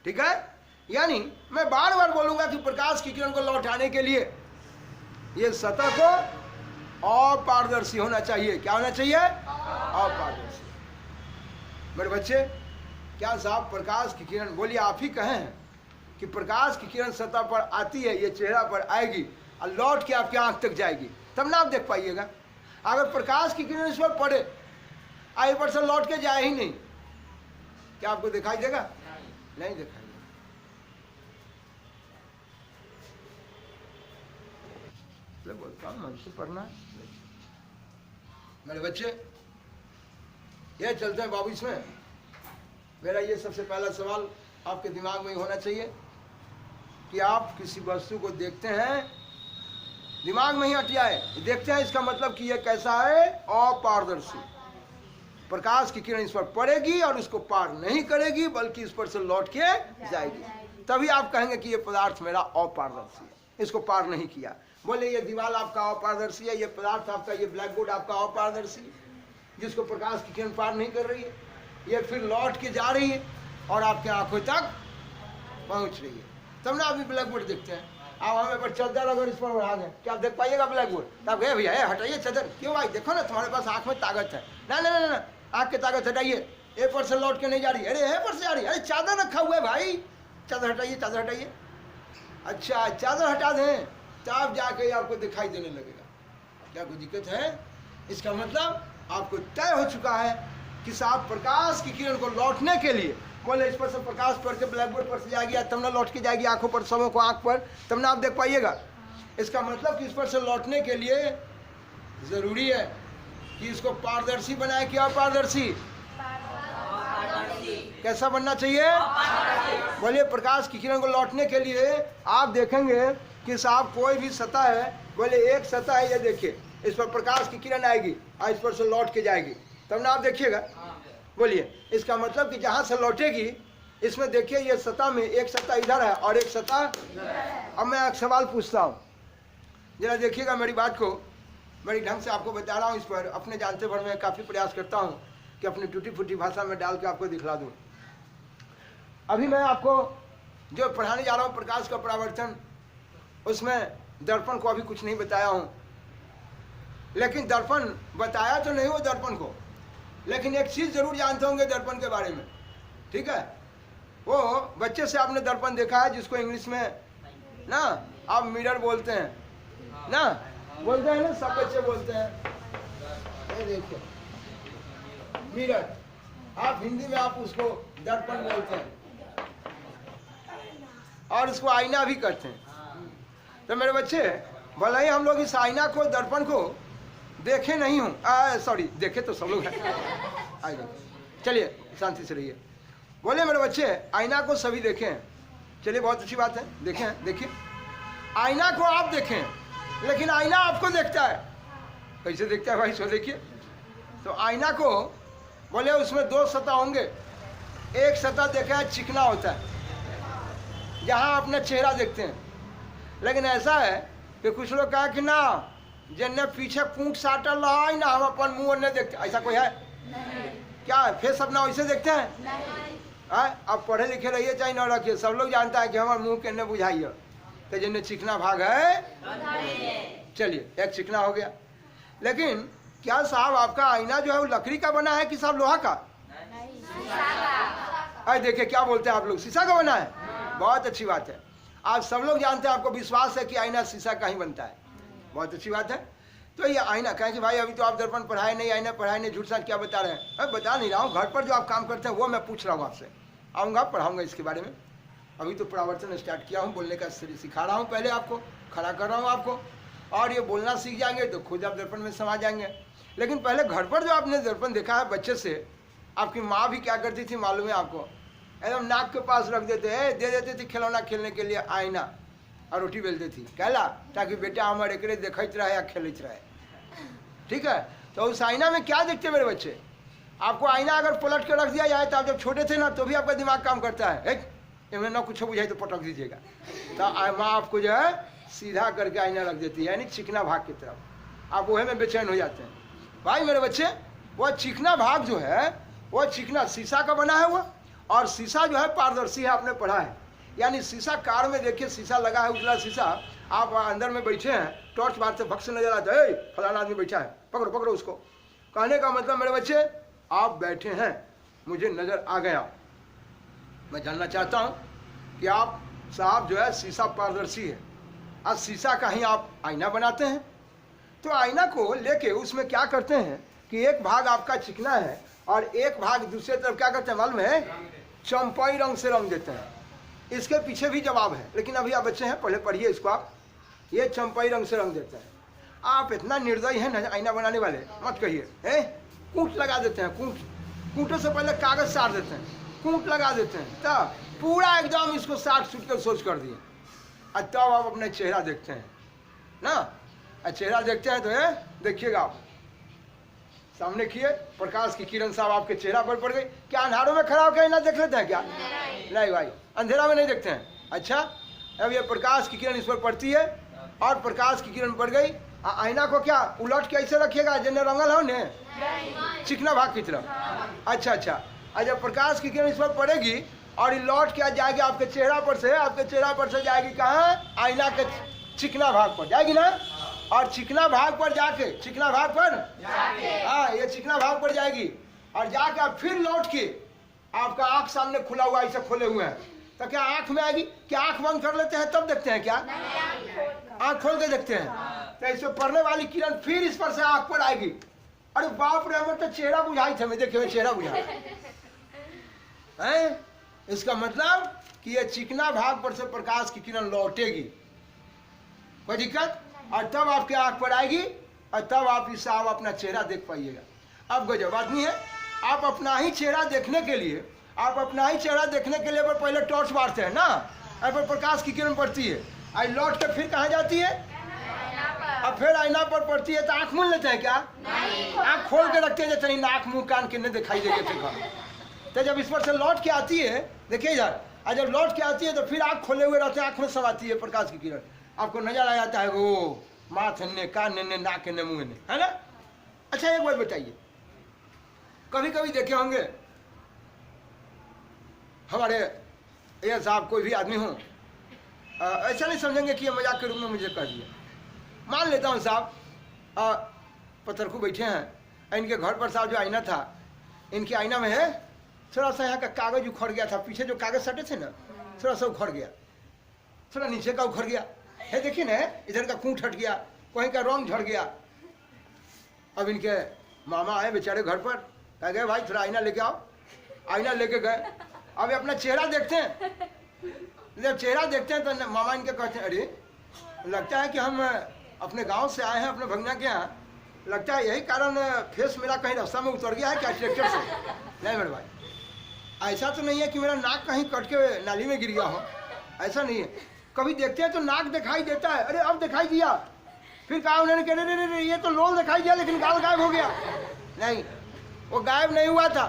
Speaker 1: ठीक है। यानी मैं बार बार बोलूंगा कि प्रकाश की किरण को लौटाने के लिए ये सतह को अपारदर्शी होना चाहिए। क्या होना चाहिए? अपारदर्शी। मेरे बच्चे क्या साहब प्रकाश की किरण, बोलिए आप ही कहें कि प्रकाश की किरण सतह पर आती है, ये चेहरा पर आएगी और लौट के आपकी आंख तक जाएगी, तब ना आप देख पाइएगा। अगर प्रकाश की किरण इस पर पड़े आई पर से लौट के जाए ही नहीं, क्या आपको दिखाई देगा? नहीं दिखाई देगा। बोलता हूँ मन से पढ़ना है मेरे बच्चे। ये चलते हैं बाबू, इसमें मेरा ये सबसे पहला सवाल आपके दिमाग में ही होना चाहिए कि आप किसी वस्तु को देखते हैं, दिमाग में ही हटियाए देखते हैं, इसका मतलब कि ये कैसा है? अपारदर्शी। प्रकाश की किरण इस पर पड़ेगी और उसको पार नहीं करेगी, बल्कि इस पर से लौट के जाएगी, तभी आप कहेंगे कि ये पदार्थ मेरा अपारदर्शी है, इसको पार नहीं किया। बोले ये दीवार आपका अपारदर्शी है, ये पदार्थ आपका, ये ब्लैक बोर्ड आपका अपारदर्शी है, जिसको प्रकाश की किरण पार नहीं कर रही है, ये फिर लौट के जा रही है और आपके आंखों तक पहुंच रही है, तब ना आप ब्लैक बोर्ड देखते हैं। आप हमें पर चादर अगर इस पर उड़ा दें, क्या आप देख पाइएगा ब्लैक बोर्ड? तब गए भैया हटाइए चादर, क्यों भाई? देखो ना तुम्हारे पास आंख में ताकत है। ना ना ना ना, आंख की ताकत हटाइए, ए पर से लौट के नहीं जा रही, अरे ए पर से आ रही, अरे चादर रखा हुआ है भाई, चादर हटाइए, चादर हटाइए। अच्छा चादर हटा दें तब जाके आपको दिखाई देने लगेगा, क्या कोई दिक्कत है? इसका मतलब आपको तय हो चुका है कि साहब प्रकाश की किरण को लौटने के लिए, बोले इस पर से प्रकाश पड़ के ब्लैक बोर्ड पर से जाएगी, तब ना लौट के जाएगी आंखों पर, सबों को आंख पर, तब ना आप देख पाइएगा। इसका मतलब कि इस पर से लौटने के लिए जरूरी है कि इसको पारदर्शी बनाए कि अपारदर्शी? कैसा बनना चाहिए? बोलिए प्रकाश की किरण को लौटने के लिए आप देखेंगे कि साहब कोई भी सतह है, बोले एक सतह है, ये देखिए इस पर प्रकाश की किरण आएगी और इस पर से लौट के जाएगी, तब ना आप देखिएगा। बोलिए इसका मतलब कि जहाँ से लौटेगी इसमें देखिए ये सतह में एक सतह इधर है और एक सतह। अब मैं एक सवाल पूछता हूँ, जरा देखिएगा मेरी बात को, बड़ी ढंग से आपको बता रहा हूँ। इस पर अपने जानते भर में काफ़ी प्रयास करता हूँ कि अपनी टूटी फूटी भाषा में डाल के आपको दिखला दूँ। अभी मैं आपको जो पढ़ाने जा रहा हूँ प्रकाश का परावर्तन, उसमें दर्पण को अभी कुछ नहीं बताया हूँ, लेकिन दर्पण बताया तो नहीं वो दर्पण को, लेकिन एक चीज़ जरूर जानते होंगे दर्पण के बारे में, ठीक है। वो बच्चे से आपने दर्पण देखा है जिसको इंग्लिश में ना आप मिरर बोलते हैं ना, बोलते हैं ना, सब बच्चे बोलते हैं। ये देखिए मिरर, आप हिंदी में आप उसको दर्पण बोलते हैं और उसको आईना भी कहते हैं। तो मेरे बच्चे भले ही हम लोग इस आईना को, दर्पण को देखे नहीं हूँ, सॉरी देखे तो सब लोग हैं। चलिए शांति से रहिए। बोले मेरे बच्चे आईना को सभी देखे हैं, चलिए बहुत अच्छी बात है, देखें। देखिए आईना को आप देखें, लेकिन आईना आपको देखता है। कैसे देखता है भाई, सो देखिए। तो आईना को बोले उसमें दो सतह होंगे। एक सतह देखा है चिकना होता है, जहाँ अपना चेहरा देखते हैं। लेकिन ऐसा है कि कुछ लोग कहा कि ना जिनने पीछे कूट साटल रहा है ना, हम अपन मुंह नहीं देखते। ऐसा कोई है? नहीं। क्या फेस अपना वैसे देखते हैं? नहीं। अब पढ़े लिखे रहिए चाहे न रखिए, सब लोग जानता है कि हमारे मुंह के न बुझाइए। तो जिनने चिकना भाग है, चलिए एक चिकना हो गया। लेकिन क्या साहब आपका आईना जो है वो लकड़ी का बना है कि साहब लोहा का? नहीं, देखिए क्या बोलते हैं आप लोग, शीशा का बना है। बहुत अच्छी बात है, आप सब लोग जानते हैं, आपको विश्वास है कि आईना शीशा का ही बनता है। बहुत अच्छी बात है। तो ये आईना कहें कि भाई अभी तो आप दर्पण पढ़ाए नहीं, आईना पढ़ाए नहीं, झूठ साठ क्या बता रहे हैं? मैं बता नहीं रहा हूँ, घर पर जो आप काम करते हैं वो मैं पूछ रहा हूँ आपसे। आऊँगा पढ़ाऊँगा इसके बारे में। अभी तो प्रवर्तन स्टार्ट किया हूँ, बोलने का सिखा रहा हूँ, पहले आपको खड़ा कर रहा हूँ आपको, और ये बोलना सीख जाएंगे तो खुद आप दर्पण में समा जाएंगे। लेकिन पहले घर पर जो आपने दर्पण देखा है बच्चे से, आपकी माँ भी क्या करती थी मालूम है आपको? एकदम नाक के पास रख देते हैं, दे देती थी खिलौना खेलने के लिए आईना, और रोटी बेलती थी कहला, ताकि बेटा हमारे एकरे देखते रहे या खेलते रहे। ठीक है, तो उस आईना में क्या देखते मेरे बच्चे? आपको आईना अगर पलट के रख दिया जाए तो आप जब छोटे थे ना तो भी आपका दिमाग काम करता है, इन्हें ना कुछ बुझाई तो पटक दीजिएगा। तो माँ आपको जो है सीधा करके आईना रख देती है, यानी चिकना भाग की तरफ। आप वह में बेचैन हो जाते हैं। भाई मेरे बच्चे वह चिकना भाग जो है वह चिकना शीशा का बना है वो, और शीशा जो है पारदर्शी है, आपने पढ़ा है। यानी शीशा कार में देखिए शीशा लगा है, उजला शीशा, आप अंदर में बैठे हैं, टॉर्च बार से भक्त से नजर आता है, फलाना आदमी बैठा है, पकड़ो पकड़ो उसको। कहने का मतलब मेरे बच्चे आप बैठे हैं, मुझे नजर आ गया। मैं जानना चाहता हूं कि आप साहब जो है शीशा पारदर्शी है, आज शीशा का ही आप आईना बनाते हैं। तो आईना को लेके उसमें क्या करते हैं कि एक भाग आपका चिकना है और एक भाग दूसरे तरफ क्या करते हैं मालूम है? चंपाई रंग से रंग देते हैं। इसके पीछे भी जवाब है, लेकिन अभी आप बच्चे हैं, पहले पढ़िए इसको आप। ये चंपाई रंग से रंग देते हैं। आप इतना निर्दयी हैं ना आईना बनाने वाले, मत कहिए। है कूट लगा देते हैं, कूटों से पहले कागज साट देते हैं, कूट लगा देते हैं, तब पूरा एकदम इसको साट सूट कर सोच कर दिए, और तब आप अपने चेहरा देखते हैं ना। चेहरा देखते हैं तो ये देखिएगा आप सामने किए, प्रकाश की किरण साहब आपके चेहरा पर पड़ गई। क्या अंधारों में खड़ा होकर आईना देख लेते हैं क्या? नहीं भाई, अंधेरा में नहीं देखते हैं। अच्छा, अब ये प्रकाश की किरण इस पर पड़ती है और प्रकाश की किरण पड़ गई, आईना को क्या उलट के ऐसे रखिएगा जिन्हें रंगल हो ने चिकना भाग की तरफ। अच्छा अच्छा, जब प्रकाश की किरण इस पर पड़ेगी और ये लौट के जाएगी आपके चेहरा पर से, आपके चेहरा पर से जाएगी कहाँ? आईना के चिकना भाग पर जाएगी ना, और चिकना भाग पर जाके, चिकना भाग पर हाँ, ये चिकना भाग पर जाएगी और जाके आप फिर लौट के आपका आंख सामने खुला हुआ ऐसे खोले हुए हैं, तो क्या आंख में आएगी? क्या आंख बंद कर लेते हैं तब देखते हैं क्या? आंख खोल के देखते हैं। तो इसमें पड़ने वाली किरण फिर इस पर से आंख पर आएगी। अरे बाप रे, हमें तो चेहरा बुझाई थे, मैं देखे चेहरा बुझा है। इसका मतलब कि ये चिकना भाग पर से प्रकाश की किरण लौटेगी, कोई दिक्कत, और तब आपके आंख पर आएगी और तब आप इस आप अपना चेहरा देख पाइएगा। अब गजब आदमी है, आप अपना ही चेहरा देखने के लिए, आप अपना ही चेहरा देखने के लिए पर पहले टॉर्च मारते हैं ना, अब पर प्रकाश की किरण पड़ती है, आई लौट के फिर कहाँ जाती है? अब फिर आईना पर पड़ती है, तो आंख मूंद लेते हैं क्या? आंख खोल के रखते हैं जैसे नहीं, नाक मुंह कान के नहीं दिखाई देगा। तो जब इस पर से लौट के आती है, देखिए यार, और जब लौट के आती है तो फिर आंख खोले हुए रहते हैं, आंख में सब आती है प्रकाश की किरण, आपको नजर आ जाता है वो माथे ने, कान ने, नाक ने, मुंह ने, है ना। अच्छा एक बात बताइए, कभी कभी देखे होंगे हमारे ये साहब कोई भी आदमी हो, ऐसा नहीं समझेंगे कि ये मजाक के रूप में मुझे कह दिया। मान लेता हूँ साहब पत्थर को बैठे हैं, इनके घर पर साहब जो आईना था, इनके आईना में है थोड़ा सा यहाँ का कागज उखड़ गया था, पीछे जो कागज सटे थे ना थोड़ा सा उखड़ गया, थोड़ा नीचे का उखड़ गया है, देखिए ना इधर का कूट हट गया, कहीं का रंग झड़ गया। अब इनके मामा आए बेचारे घर पर, कह गए भाई थोड़ा आईना लेके आओ। आईना लेके गए, अब अपना चेहरा देखते हैं, जब चेहरा देखते हैं तो मामा इनके कहते हैं अरे लगता है कि हम अपने गांव से आए हैं अपने भगना के यहाँ, लगता है यही कारण फेस मेरा कहीं रास्ता में उतर गया है क्या ट्रैक्टर से? नहीं मेरे भाई, ऐसा तो नहीं है कि मेरा नाक कहीं कट के नाली में गिर गया हो, ऐसा नहीं है। कभी देखते हैं तो नाक दिखाई देता है, अरे अब दिखाई दिया, फिर कहा उन्होंने कह रहे ये तो लोल दिखाई दिया लेकिन गाल गायब हो गया। नहीं, वो गायब नहीं हुआ था,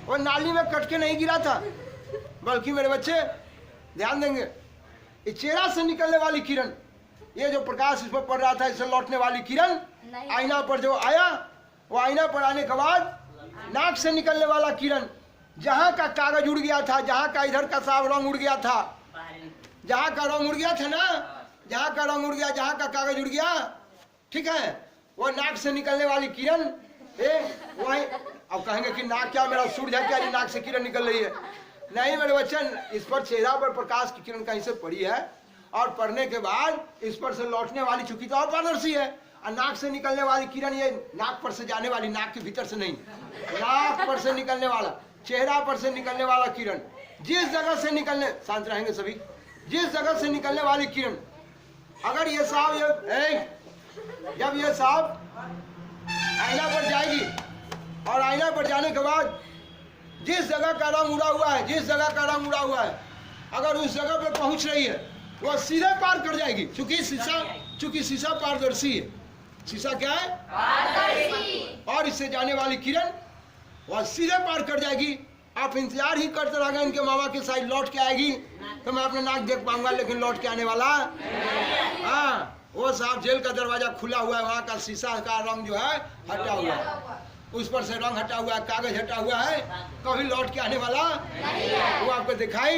Speaker 1: वो नाली में कट के नहीं गिरा था, बल्कि मेरे बच्चे ध्यान देंगे, इस चेहरा से निकलने वाली किरण, ये जो प्रकाश इस पर पड़ रहा था, इससे लौटने वाली किरण आईना पर जो आया, वो आईना पर आने के बाद नाक से निकलने वाला किरण, जहाँ का कागज उड़ गया था, जहाँ का इधर का साफ रंग उड़ गया था, जहाँ का रंग उड़ गया था ना, जहाँ का रंग उड़ गया, जहाँ का कागज उड़ गया, ठीक है, वो नाक से निकलने वाली किरण वही। अब कहेंगे कि नाक क्या मेरा सूरज है क्या, ये नाक से किरण निकल रही है? नहीं मेरे बच्चन, इस पर चेहरा पर प्रकाश की किरण कहीं से पड़ी है, और पढ़ने के बाद इस पर से लौटने वाली चूंकि तो और पारदर्शी है, और नाक से निकलने वाली किरण ये नाक पर से जाने वाली, नाक के भीतर से नहीं, नाक पर से निकलने वाला, चेहरा पर से निकलने वाला किरण, जिस जगह से निकलने, शांत रहेंगे सभी, जिस जगह से निकलने वाली किरण, अगर ये साहब जब ये साहब आईना पर जाएगी, और आईना पर जाने के बाद जिस जगह का रंग उड़ा हुआ है, जिस जगह का रंग उड़ा हुआ है, अगर उस जगह पे पहुंच रही है, वो सीधे पार कर जाएगी, चूंकि शीशा पारदर्शी है। शीशा क्या है? पारदर्शी। और इससे जाने वाली किरण वह सीधे पार कर जाएगी। आप इंतजार ही करते रह गए इनके मामा के साइड लौट के आएगी तो मैं अपना नाक देख पाऊंगा, लेकिन लौट के आने वाला हाँ, वो साहब जेल का दरवाजा खुला हुआ है, वहाँ का शीशा का रंग जो है हटा हुआ है, उस पर से रंग हटा हुआ है, कागज हटा हुआ है, कभी लौट के आने वाला वो आपको दिखाई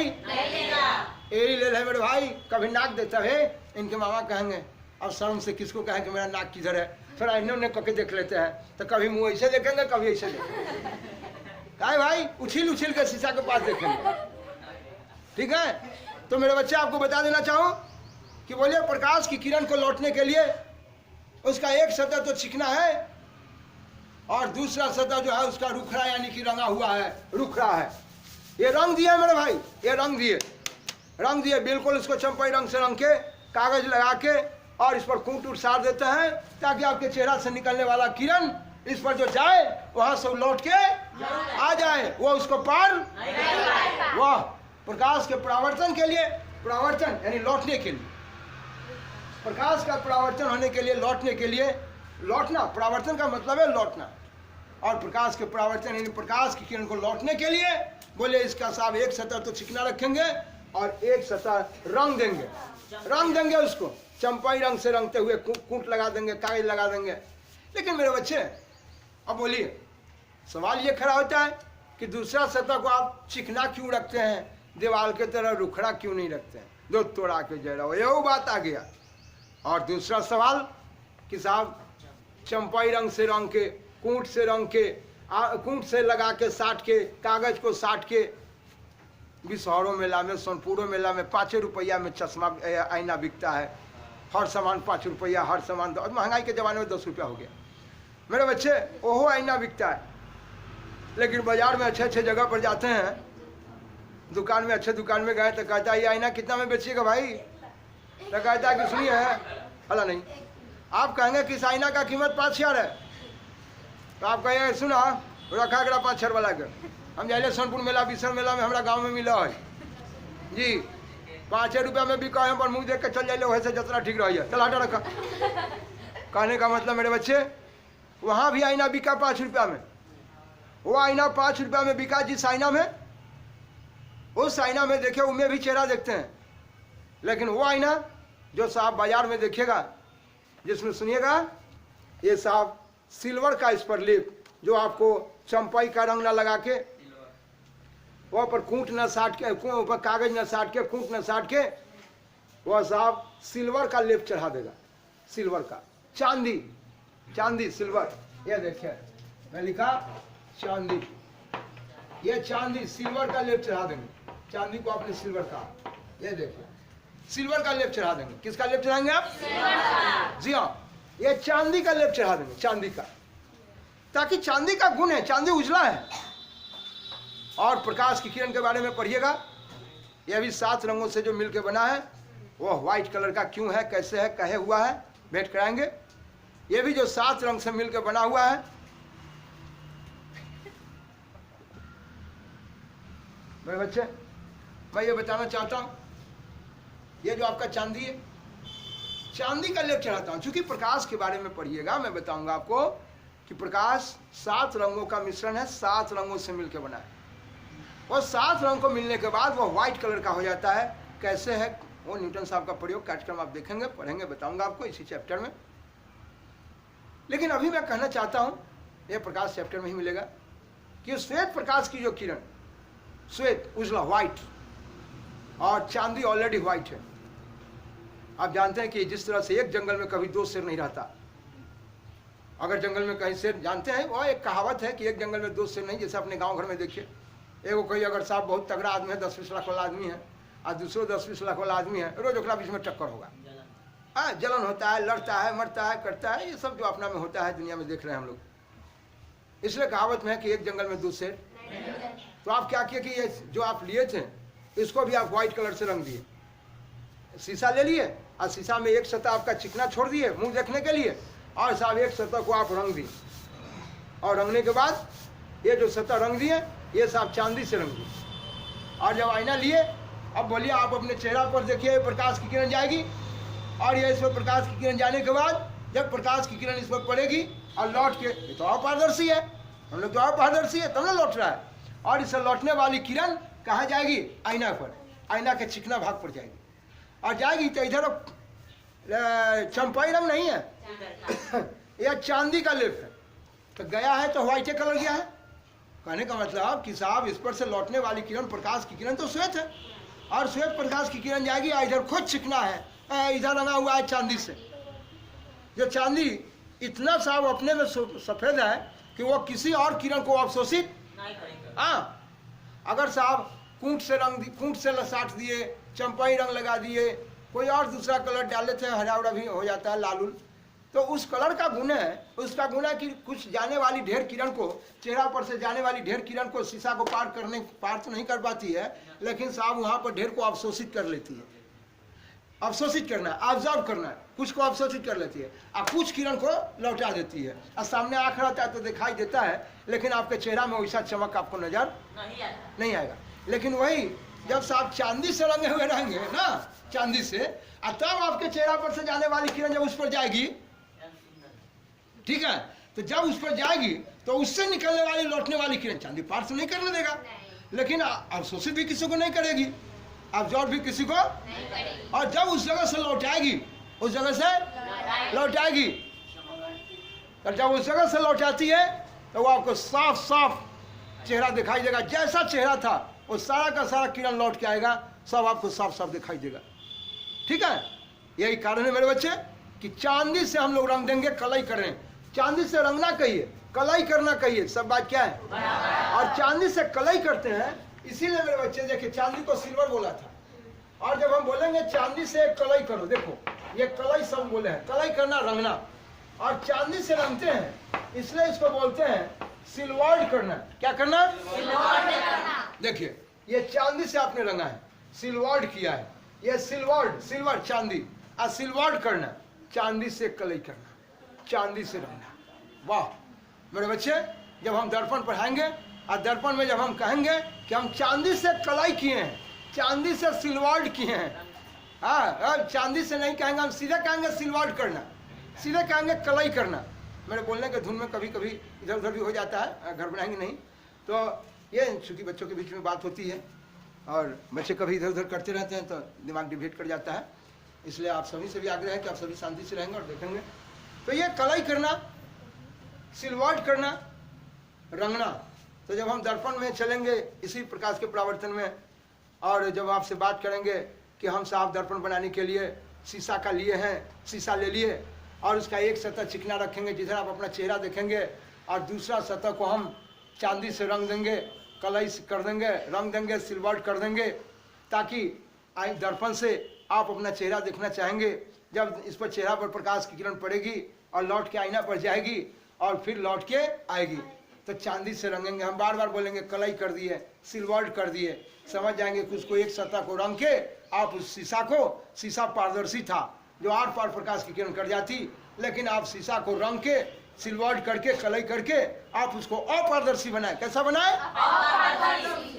Speaker 1: यही ले रहे मेरे भाई। कभी नाक देता है, इनके मामा कहेंगे अब शर्म से किसको कहें कि मेरा नाक किधर है, थोड़ा इन्होंने करके देख लेते हैं, तो कभी मुंह ऐसे देखेंगे, कभी ऐसे देखेंगे, कहे भाई उछिल उछिल के शीशा के पास देखेंगे। ठीक है, तो मेरे बच्चे आपको बता देना चाहूँ कि बोलिए प्रकाश की किरण को लौटने के लिए उसका एक सतह तो चिकना है और दूसरा सतह जो है उसका रुखड़ा यानी कि रंगा हुआ है, रुखड़ा है। ये रंग दिए मेरे भाई, ये रंग दिए बिल्कुल, इसको चंपाई रंग से रंग के कागज लगा के और इस पर कूट उट सार देते हैं ताकि आपके चेहरा से निकलने वाला किरण इस पर जो जाए वहां से लौट के आ जाए, वो उसको पार वह प्रकाश के परावर्तन के लिए, परावर्तन यानी लौटने के लिए, प्रकाश का परावर्तन होने के लिए, लौटने के लिए, लौटना परावर्तन का मतलब है लौटना, और प्रकाश के परावर्तन यानी प्रकाश की किरण को लौटने के लिए बोले इसका साहब एक सतह तो चिकना रखेंगे और एक सतह रंग देंगे उसको चंपाई रंग से रंगते हुए कूट लगा देंगे, कागज लगा देंगे। लेकिन मेरे बच्चे अब बोलिए सवाल ये खड़ा होता है कि दूसरा सतह को आप चिकना क्यों रखते हैं, दीवार के तरह रुखड़ा क्यों नहीं रखते हैं, दो तोड़ा के जरा वो बात आ गया। और दूसरा सवाल कि साहब चंपाई रंग से रंग के, कूट से रंग के, कूट से लगा के साट के, कागज को साट के, बिसौरों मेला में, सोनपुरों मेला में 5 रुपया में चश्मा आईना बिकता है, हर सामान 5 रुपया, हर सामान महंगाई के ज़माने में 10 रुपया हो गया मेरे बच्चे, ओहो आईना बिकता है। लेकिन बाजार में अच्छे जगह पर जाते हैं, दुकान में अच्छे दुकान में गए तो कहता है ये आईना कितना में बेचिएगा भाई, तो कहता है कि सुनिए है अला नहीं, आप कहेंगे कि इस आईना का कीमत 5,000 है, तो आप कहेंगे सुना रखा गया 5,000 वाला के, हम जाइए सोनपुर मेला, विशर मेला में हमारा गांव में मिला है जी, 5 रुपया में बिका है, पर मुँह देख के चल जाइए वैसे जतरा ठीक रही है, चल हटा रखा। कहने का मतलब मेरे बच्चे वहाँ भी आईना बिका 5 रुपया में, वो आईना 5 रुपया में बिका जिस आईना में, उस आईना में देखे उनमें भी चेहरा देखते हैं, लेकिन वो आईना जो साहब बाजार में देखेगा जिसमें सुनिएगा ये साहब सिल्वर का इस पर लेप, जो आपको चंपाई का रंग ना लगा के, वह पर कूट न साट के, ऊपर कागज न साट के, कूट न साट के, वह साहब सिल्वर का लेप चढ़ा देगा, सिल्वर का, चांदी सिल्वर, ये देखिए मैं लिखा चांदी, ये चांदी सिल्वर का लेप चढ़ा देंगे, चांदी को आपने सिल्वर का, ये देखिए सिल्वर का लेप चढ़ा देंगे। किसका लेप चढ़ाएंगे आप? जी हाँ, ये चांदी का लेप चढ़ा देंगे, चांदी का, ताकि चांदी का गुण है, चांदी उजला है। और प्रकाश की किरण के बारे में पढ़िएगा, यह भी 7 रंगों से जो मिलकर बना है, वह व्हाइट कलर का क्यों है, कैसे है, कहे हुआ है, भेंट कराएंगे। ये भी जो 7 रंग से मिलकर बना हुआ है, मेरे बच्चे मैं ये बताना चाहता हूँ, ये जो आपका चांदी है, चांदी का लेप चढ़ाता हूँ। चूंकि प्रकाश के बारे में पढ़िएगा, मैं बताऊंगा आपको कि प्रकाश 7 रंगों का मिश्रण है, 7 रंगों से मिलकर बना है। और 7 रंग को मिलने के बाद वह व्हाइट कलर का हो जाता है। कैसे है वो न्यूटन साहब का प्रयोग कार्यक्रम आप देखेंगे, पढ़ेंगे, बताऊंगा आपको इसी चैप्टर में। लेकिन अभी मैं कहना चाहता हूँ, यह प्रकाश चैप्टर में ही मिलेगा, कि श्वेत प्रकाश की जो किरण, श्वेत उजला व्हाइट, और चांदी ऑलरेडी व्हाइट है। आप जानते हैं कि जिस तरह से एक जंगल में कभी 2 शेर नहीं रहता। अगर जंगल में कहीं शेर, जानते हैं वो एक कहावत है कि एक जंगल में 2 शेर नहीं। जैसे अपने गांव घर में देखिए, एगो कोई अगर साहब बहुत तगड़ा आदमी है, 10-20 लाख वाला आदमी है, और दूसरो 10-20 लाख वाला आदमी है, रोज ओकरा बीच में टक्कर होगा। हाँ, जलन होता है, लड़ता है, मरता है, करता है, ये सब जो अपना में होता है दुनिया में देख रहे हैं हम लोग। इसलिए कहावत में है कि एक जंगल में 2 शेर। तो आप क्या किए कि ये जो आप लिए थे, इसको भी आप व्हाइट कलर से रंग दिए। शीशा ले लिए और शीशा में एक सतह आपका चिकना छोड़ दिए मुंह देखने के लिए, और साहब एक सतह को आप रंग दिए। और रंगने के बाद ये जो सतह रंग दिए, ये साहब चांदी से रंग दिए। और जब आईना लिए, अब बोलिए आप अपने चेहरा पर देखिए, प्रकाश की किरण जाएगी, और ये इस पर प्रकाश की किरण जाने के बाद जब प्रकाश की किरण इस पर पड़ेगी और लौट के, ये तो अपारदर्शी है, हम लोग तो अपारदर्शी है, तब ना लौट रहा है। और इसे लौटने वाली किरण कहाँ जाएगी? आईना पर, आईना के चिकना भाग पर जाएगी। और जाएगी तो इधर चंपाई रंग नहीं है, यह चांदी का लेप है। तो गया है तो व्हाइट कलर गया है। कहने का मतलब कि साहब इस पर से लौटने वाली किरण, प्रकाश की किरण तो श्वेत है, और श्वेत प्रकाश की किरण जाएगी, इधर खुद चिकना है, इधर रंगा हुआ है चांदी से। जो चांदी इतना साहब अपने में सफेद है कि वो किसी और किरण को अवशोषित नहीं करेगा। हाँ, अगर साहब कूट से रंग, कूट से लसाट दिए, चंपाई रंग लगा दिए, कोई और दूसरा कलर डाल देते हैं, हरा उड़ा भी हो जाता है, लालुल, तो उस कलर का गुण है, उसका गुण है कि कुछ जाने वाली ढेर किरण को, चेहरा पर से जाने वाली ढेर किरण को शीशा को पार तो नहीं कर पाती है, लेकिन साहब वहां पर ढेर को अवशोषित कर लेती है। अवशोषित करना है, ऑब्जर्व करना है, कुछ को अवशोषित कर लेती है और कुछ किरण को लौटा देती है। और सामने आंख रहता है तो दिखाई देता है, लेकिन आपके चेहरा में वैसा चमक आपको नजर नहीं आएगा। लेकिन वही जब साहब चांदी से रंगे हुए रहेंगे ना, चांदी से, और तब आपके चेहरा पर से जाने वाली किरण जब उस पर जाएगी, ठीक है, तो जब उस पर जाएगी तो उससे निकलने वाली, लौटने वाली किरण चांदी पार तो नहीं करने देगा, लेकिन अवशोषित भी किसी को नहीं करेगी, ऑब्जर्व भी किसी को नहीं करेगी। और जब उस जगह से लौटाएगी, उस जगह से लौटाएगी, और जब उस जगह से लौटाती है तो वो आपको साफ साफ चेहरा दिखाई देगा। जैसा चेहरा था वो सारा का सारा किरण लौट के आएगा, सब आपको साफ साफ दिखाई देगा। ठीक है, यही कारण है मेरे बच्चे कि चांदी से हम लोग रंग देंगे, कलई करें। चांदी से रंगना कहिए, कलई करना कहिए, सब बात क्या है। और चांदी से कलई करते हैं, इसीलिए मेरे बच्चे देखिए चांदी को सिल्वर बोला था। और जब हम बोलेंगे चांदी से कलई करो, देखो ये कलई सब बोले हैं, कलई करना, रंगना। और चांदी से रंगते हैं, इसलिए इसको बोलते हैं सिल्वर्ड करना। क्या करना? सिल्वर्ड करना। देखिए ये चांदी से आपने रंगा है, सिल्वर्ड किया है, ये सिल्वर्ड, सिल्वर चांदी, और सिल्वर्ड करना, चांदी से कलई करना, चांदी से रंगना। वाह मेरे बच्चे, जब हम दर्पण पढ़ाएंगे और दर्पण में जब हम कहेंगे कि हम चांदी से कलाई किए हैं, चांदी से सिल्वर्ड किए हैं, हाँ, चांदी से नहीं कहेंगे, हम सीधे कहेंगे सिल्वर्ड करना, सीधे कहेंगे कलाई करना। मेरे बोलने के धुन में कभी कभी इधर उधर भी हो जाता है, घर बनाएंगे नहीं तो ये चूँकि बच्चों के बीच में बात होती है और बच्चे कभी इधर उधर करते रहते हैं तो दिमाग डिवेट कर जाता है। इसलिए आप सभी से भी आग्रह है कि आप सभी शांति से रहेंगे और देखेंगे। तो ये कलाई करना, सिल्वर्ड करना, रंगना। तो जब हम दर्पण में चलेंगे इसी प्रकाश के परावर्तन में, और जब आपसे बात करेंगे कि हम साफ दर्पण बनाने के लिए शीशा का लिए हैं, शीशा ले लिए और उसका एक सतह चिकना रखेंगे जिधर आप अपना चेहरा देखेंगे, और दूसरा सतह को हम चांदी से रंग देंगे, कलई कर देंगे, रंग देंगे, सिल्वर्ड कर देंगे, ताकि दर्पण से आप अपना चेहरा देखना चाहेंगे। जब इस पर चेहरा पर प्रकाश की किरण पड़ेगी और लौट के आईना पर जाएगी और फिर लौट के आएगी, तो चांदी से रंगेंगे। हम बार बार बोलेंगे कलई कर दिए, सिल्वर्ड कर दिए, समझ जाएंगे कि उसको एक सतह को रंग के आप उस शीशा को, शीशा पारदर्शी था जो आर पार प्रकाश की किरण कर जाती, लेकिन आप शीशा को रंग के सिल्वर्ड करके कलई करके आप उसको अपारदर्शी बनाए। कैसा बनाए?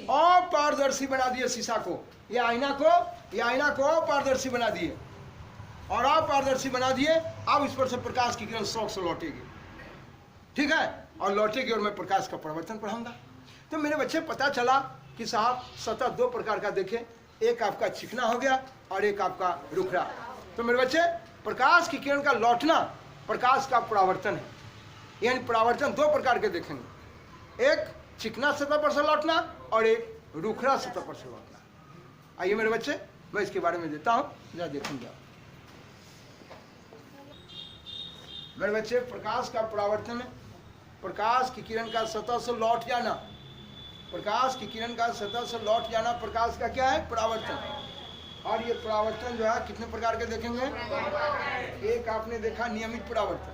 Speaker 1: अपारदर्शी बना दिए शीशा को, ये आईना को अपारदर्शी बना दिए और अपारदर्शी बना दिए। अब इस पर से प्रकाश की किरण शौक से लौटेगी, ठीक है, और लौटेगी और मैं प्रकाश का प्रवर्तन पढ़ाऊंगा। तो मेरे बच्चे पता चला कि साहब सतह दो प्रकार का देखें, एक आपका चिकना हो गया और एक आपका रुखरा। तो मेरे बच्चे प्रकाश की किरण का लौटना प्रकाश का परावर्तन है, यानी परावर्तन दो प्रकार के देखेंगे, एक चिकना सतह पर से लौटना और एक रुखरा सतह पर से लौटना। आइए मेरे बच्चे मैं इसके बारे में देता हूँ, जरा देखूंगा। मेरे बच्चे प्रकाश का परावर्तन है प्रकाश की किरण का सतह से लौट जाना, प्रकाश की किरण का सतह से लौट जाना प्रकाश का क्या है? परावर्तन। और ये परावर्तन जो है कितने प्रकार के देखेंगे? एक आपने देखा नियमित परावर्तन,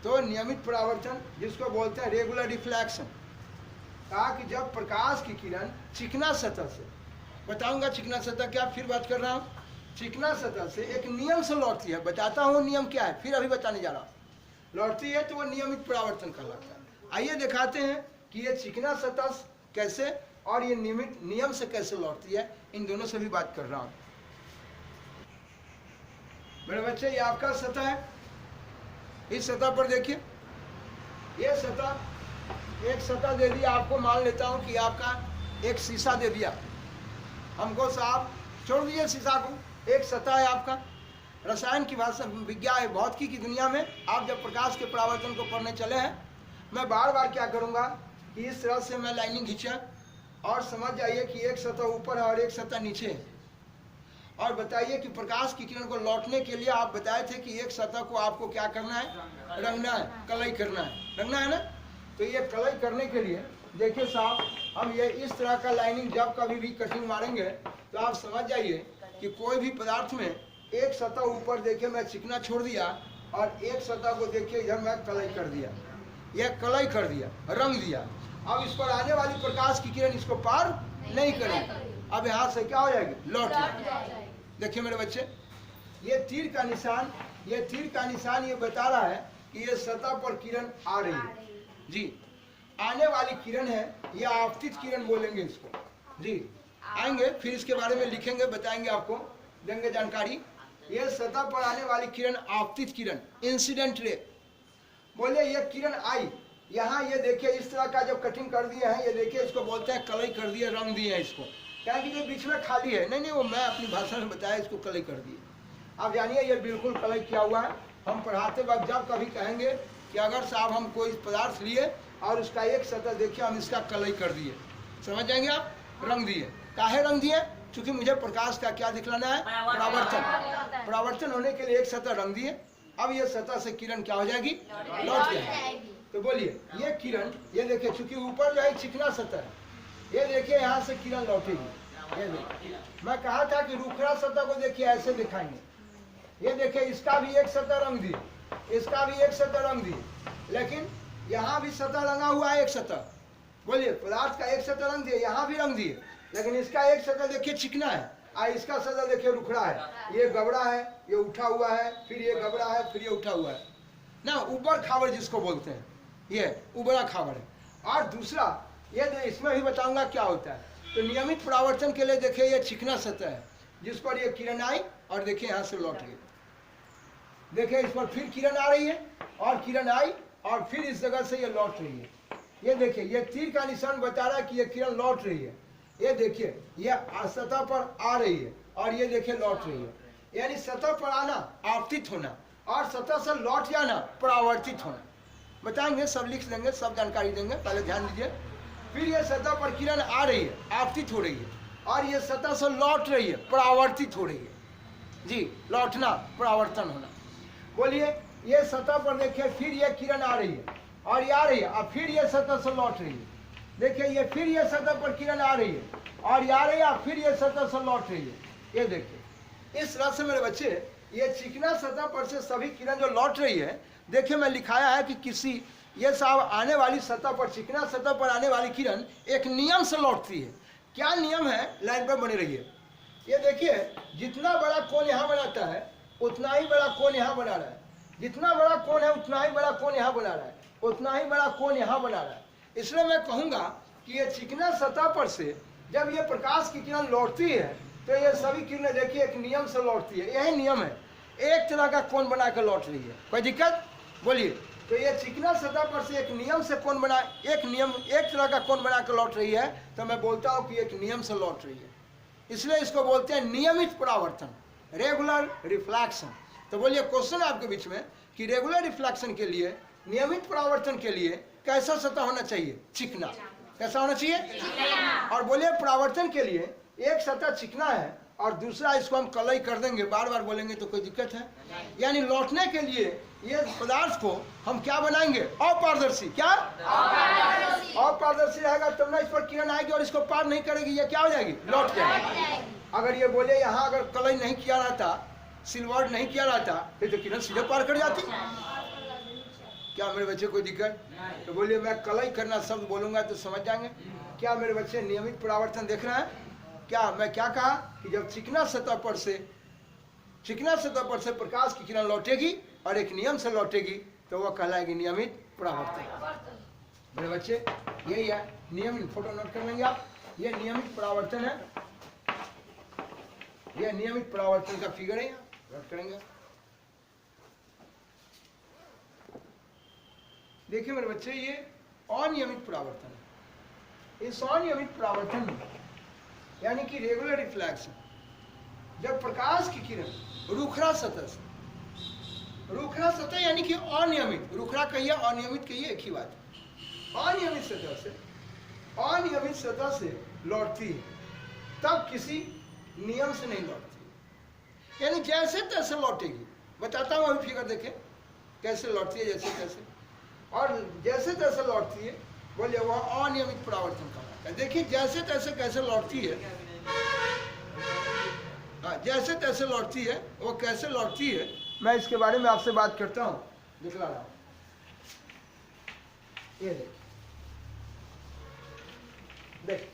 Speaker 1: तो नियमित परावर्तन जिसको बोलते हैं रेगुलर रिफ्लेक्शन, कहा कि जब प्रकाश की किरण चिकना सतह से, बताऊंगा चिकना सतह क्या, फिर बात कर रहा हूँ, चिकना सतह से एक नियम से लौटती है, बताता हूँ नियम क्या है, फिर अभी बताने जा रहा हूँ, लौटती है तो वो नियमित परावर्तन कहलाता है। आइए दिखाते हैं कि ये चिकना सतह कैसे और ये नियमित नियम से कैसे लौटती है, इन दोनों से भी बात कर रहा हूँ। मेरे बच्चे ये आपका सतह है, इस सतह पर देखिए, ये सतह, एक सतह दे दिया आपको, मान लेता हूँ कि आपका एक शीशा दे दिया हमको, साहब छोड़ दीजिए शीशा को, एक सतह है आपका। रसायन की भाषा, विज्ञान, भौतिकी की दुनिया में आप जब प्रकाश के परावर्तन को पढ़ने चले हैं, मैं बार बार क्या करूंगा कि इस तरह से मैं लाइनिंग खींचा और समझ जाइए कि एक सतह ऊपर है और एक सतह नीचे है, और बताइए कि प्रकाश की किरण को लौटने के लिए आप बताए थे कि एक सतह को आपको क्या करना है? रंगना है, कलई करना है, रंगना है ना। तो ये कलई करने के लिए देखिए साहब, हम ये इस तरह का लाइनिंग जब कभी भी कटिंग मारेंगे तो आप समझ जाइए कि कोई भी पदार्थ में एक सतह ऊपर देखिए मैं चिकना छोड़ दिया और एक सतह को देखिए इधर मैं कलई कर दिया, यह कलई कर दिया, रंग दिया। अब इस पर आने वाली प्रकाश की किरण इसको पार नहीं करेगी, अब यहाँ से क्या हो जाएगी? लौट जाएगी। देखिए मेरे बच्चे, ये तीर का निशान, ये तीर का निशान ये बता रहा है कि ये सतह पर किरण आ रही है जी, आने वाली किरण है, ये आपतित किरण बोलेंगे इसको जी, आएंगे फिर इसके बारे में लिखेंगे, बताएंगे आपको, देंगे जानकारी। ये सतह पर आने वाली किरण आपतित किरण, इंसिडेंट रे बोले, ये किरण आई यहाँ, ये देखिए इस तरह का जब कटिंग कर दिए हैं, ये देखिए इसको बोलते हैं कलई कर दिए, रंग दिए हैं इसको, क्या कि ये बीच में खाली है, नहीं वो मैं अपनी भाषा में बताया, इसको कलई कर दिए। आप जानिए ये बिल्कुल कलई किया हुआ है। हम पढ़ाते वक्त जब कभी कहेंगे कि अगर साहब हम कोई पदार्थ लिए और उसका एक सतह देखिए हम इसका कलई कर दिए, समझ जाएंगे आप, रंग दिए। काहे रंग दिए? क्योंकि मुझे प्रकाश का क्या दिखलाना है? परावर्तन। परावर्तन होने के लिए एक सतह रंग दिए, अब ये सतह से किरण क्या हो जाएगी? लौट जाएगी। तो बोलिए ये किरण, ये देखिए चूंकि ऊपर जो है चिकना सतह है, ये देखिए यहाँ से किरण लौटेगी। ये देखिए मैं कहा था कि रुखरा सतह को देखिए ऐसे दिखाएंगे, ये देखिए इसका भी एक सतह रंग दिए, इसका भी एक सतह रंग दिए, लेकिन यहाँ भी सतह रंगा हुआ है, एक सतह, बोलिए पदार्थ का एक सतह रंग दिए, यहाँ भी रंग दिए, लेकिन इसका एक सतह देखिए चिकना है और इसका सतह देखिए रुखड़ा है, ये गबड़ा है, ये उठा हुआ है, फिर ये गबड़ा है, फिर ये उठा हुआ है ना, ऊपर खावर जिसको बोलते हैं, ये उबड़ा खावर है। और दूसरा ये इसमें भी बताऊंगा क्या होता है। तो नियमित परावर्तन के लिए देखिए ये चिकना सतह है जिस पर ये किरण आई और देखिए यहाँ से लौट गई, देखिए इस पर फिर किरण आ रही है और किरण आई और फिर इस जगह से ये लौट रही है। ये देखिए ये तीर का निशान बता रहा है कि ये किरण लौट रही है, ये देखिए ये सतह पर आ रही है और ये देखिए लौट रही है, यानी सतह पर आना आपतित होना और सतह से लौट जाना परावर्तित होना। बताएंगे, सब लिख देंगे, सब जानकारी देंगे, पहले ध्यान दीजिए। फिर ये सतह पर किरण आ रही है, आपतित हो रही है, और ये सतह से लौट रही है, परावर्तित हो रही है जी, लौटना परावर्तन होना। बोलिए ये सतह पर देखिए फिर ये किरण आ रही है और ये आ रही है और फिर ये सतह से लौट रही है, देखिए ये फिर ये सतह पर किरण आ रही है और ये आ रही है और फिर ये सतह से लौट रही है। ये देखिए इस तरह से मेरे बच्चे ये चिकना सतह पर से सभी किरण जो लौट रही है, देखिए मैं लिखाया है कि किसी ये साहब आने वाली सतह पर, चिकना सतह पर आने वाली किरण एक नियम से लौटती है। क्या नियम है? लाइन पर बनी रहिए। ये देखिए जितना बड़ा कोण यहाँ बनाता है उतना ही बड़ा कोण यहाँ बना रहा है। जितना बड़ा कोण है उतना ही बड़ा कोण यहाँ बना रहा है, उतना ही बड़ा कोण यहाँ बना रहा है। इसलिए मैं कहूँगा कि ये चिकना सतह पर से जब ये प्रकाश की किरण लौटती है तो ये सभी किरणें देखिए एक नियम से लौटती है। यही नियम है, एक तरह का कोण बना कर लौट रही है। कोई दिक्कत? बोलिए। तो ये चिकना सतह पर से एक नियम से कोण बना, एक तरह का कोण बना कर लौट रही है, तो मैं बोलता हूँ कि एक नियम से लौट रही है। इसलिए इसको बोलते हैं नियमित परावर्तन, रेगुलर रिफ्लेक्शन। तो बोलिए क्वेश्चन आपके बीच में कि रेगुलर रिफ्लेक्शन के लिए, नियमित परावर्तन के लिए कैसा सतह होना चाहिए? चिकना। कैसा होना चाहिए? और बोलिए परावर्तन के लिए एक सतह चिकना है और दूसरा इसको हम कलई कर देंगे, बार बार बोलेंगे तो कोई दिक्कत है? यानी लौटने के लिए ये पदार्थ को हम क्या बनाएंगे? अपारदर्शी। क्या? अपारदर्शी रहेगा तब ना इस पर किरण आएगी और इसको पार नहीं करेगी, ये क्या हो जाएगी? लौट जाएगी। अगर ये बोले यहाँ अगर कलई नहीं किया रहता, सिल्वर नहीं किया रहता, फिर तो किरण सीधे पार कर जाती। क्या मेरे बच्चे कोई दिक्कत? तो बोलिए मैं कलई करना शब्द बोलूंगा तो समझ जाएंगे। क्या मेरे बच्चे नियमित परावर्तन देख रहे हैं? क्या मैं क्या कहा कि जब चिकना सतह पर से प्रकाश की किरण लौटेगी और एक नियम से लौटेगी तो वह कहलाएगी नियमित परावर्तन। मेरे बच्चे यही है नियमित। फोटो नोट कर लेंगे आप। ये नियमित परावर्तन है, यह नियमित परावर्तन का फिगर है, नोट करेंगे। देखिए मेरे बच्चे ये अनियमित परावर्तन है। इस अनियमित परावर्तन में यानी कि रेगुलर रिफ्लेक्शन, जब प्रकाश की किरण रुखरा सतह से, रुखरा सतह यानी कि अनियमित, रुखरा कहिए अनियमित कहिए एक ही बात है, अनियमित सतह से लौटती है तब किसी नियम से नहीं लौटती, यानी जैसे तैसे लौटेगी। बताता हूँ अभी फिगर देखें कैसे लौटती है, जैसे तैसे, और जैसे तैसे लौटती है, बोलिए वह अनियमित परावर्तन कहलाता है। देखिए जैसे तैसे कैसे लौटती है, हाँ जैसे तैसे लौटती है, वो कैसे लौटती है मैं इसके बारे में आपसे बात करता हूँ, दिखला रहा हूँ। ये देख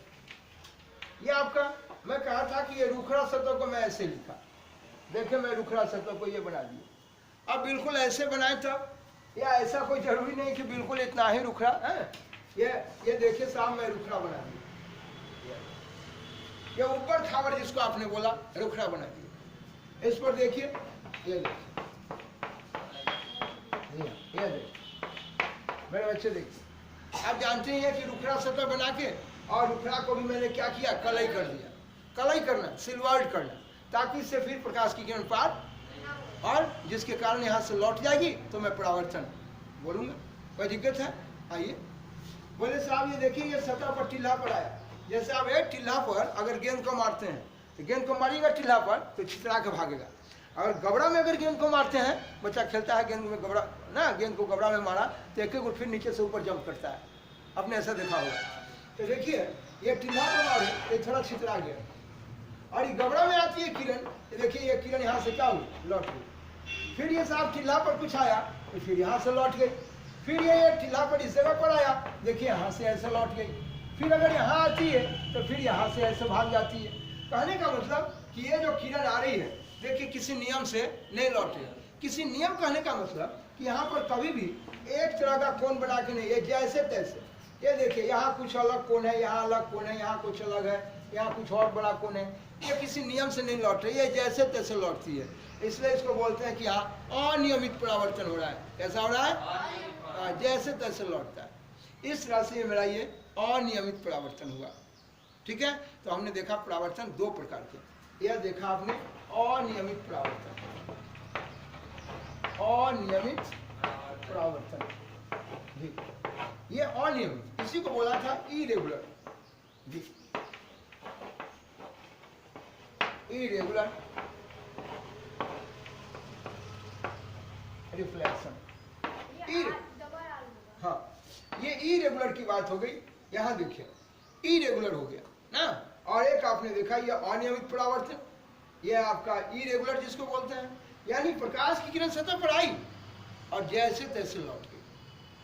Speaker 1: ये आपका, मैं कहा था कि ये रुखरा सतह को मैं ऐसे लिखा, देखिए मैं रुखरा सतह को ये बना दिया। अब बिल्कुल ऐसे बनाए तब, या ऐसा कोई जरूरी नहीं कि बिल्कुल इतना ही रुखरा है। ये देखिए साहब मैं रुखरा बना दिया, ये ऊपर खावर जिसको आपने बोला रुखरा बना दिया। इस पर देखिए, ये देखिए, ये देखिए मेरे बच्चे देखिए, आप जानते हैं कि रुखरा सतह बना के और रुखरा को भी मैंने क्या किया? कलई कर दिया। कलई करना, सिल्वर्ड करना, ताकि इससे फिर प्रकाश की किरण पार, और जिसके कारण यहाँ से लौट जाएगी तो मैं परावर्तन बोलूँगा। कोई दिक्कत है? आइए बोले साहब ये देखिए ये सतह पर टिल्ला पर आया। जैसे आप एक टिल्ला पर अगर गेंद को मारते हैं तो गेंद को मारिएगा टिल्ला पर तो छितरा के भागेगा। अगर गबड़ा में अगर गेंद को मारते हैं, बच्चा खेलता है गेंद में गबड़ा ना, गेंद को गबड़ा में मारा तो एक एक फिर नीचे से ऊपर जंप करता है, आपने ऐसा देखा होगा। तो देखिए ये टिल्ला पर मारे ये थोड़ा छितरा गया, और ये गबड़ा में आती है किरण, देखिए ये किरण यहाँ से क्या हुई? लौट गई। फिर ये साहब टिल्ला पर कुछ आया तो फिर यहाँ से लौट गई। फिर ये टिल्ला पर इस जगह पर आया, देखिए यहाँ से ऐसे लौट गई। फिर अगर यहाँ आती है तो फिर यहाँ से ऐसे भाग जाती है। कहने का मतलब कि ये जो किरण आ रही है देखिए किसी नियम से नहीं लौटे। किसी नियम कहने का मतलब कि यहाँ पर कभी भी एक तरह का कोण बना के नहीं, ये जैसे तैसे। ये देखिए यहाँ कुछ अलग कोण है, यहाँ अलग कोण है, यहाँ कुछ अलग है, यहाँ कुछ और बड़ा कोण है। ये किसी नियम से नहीं लौट रही है, ये जैसे तैसे लौटती है। इसलिए इसको बोलते हैं कि यहाँ अनियमित परावर्तन हो रहा है। कैसा हो रहा है? जैसे तैसे लौटता है। इस राशि में मेरा ये अनियमित परावर्तन हुआ। ठीक है, तो हमने देखा परावर्तन दो प्रकार के। यह देखा आपने अनियमित परावर्तन, अनियमित परावर्तन जी, ये अनियमित, इसी को बोला था इरेगुलर जी, इरेगुलर रिफ्लेक्शन। हाँ ये इरेगुलर की बात हो गई। यहाँ देखिए इरेगुलर हो गया ना, और एक आपने देखा ये अनियमित परावर्तन, ये आपका इरेगुलर जिसको बोलते हैं, यानी प्रकाश की किरण सतह पर आई और जैसे तैसे लौट गई,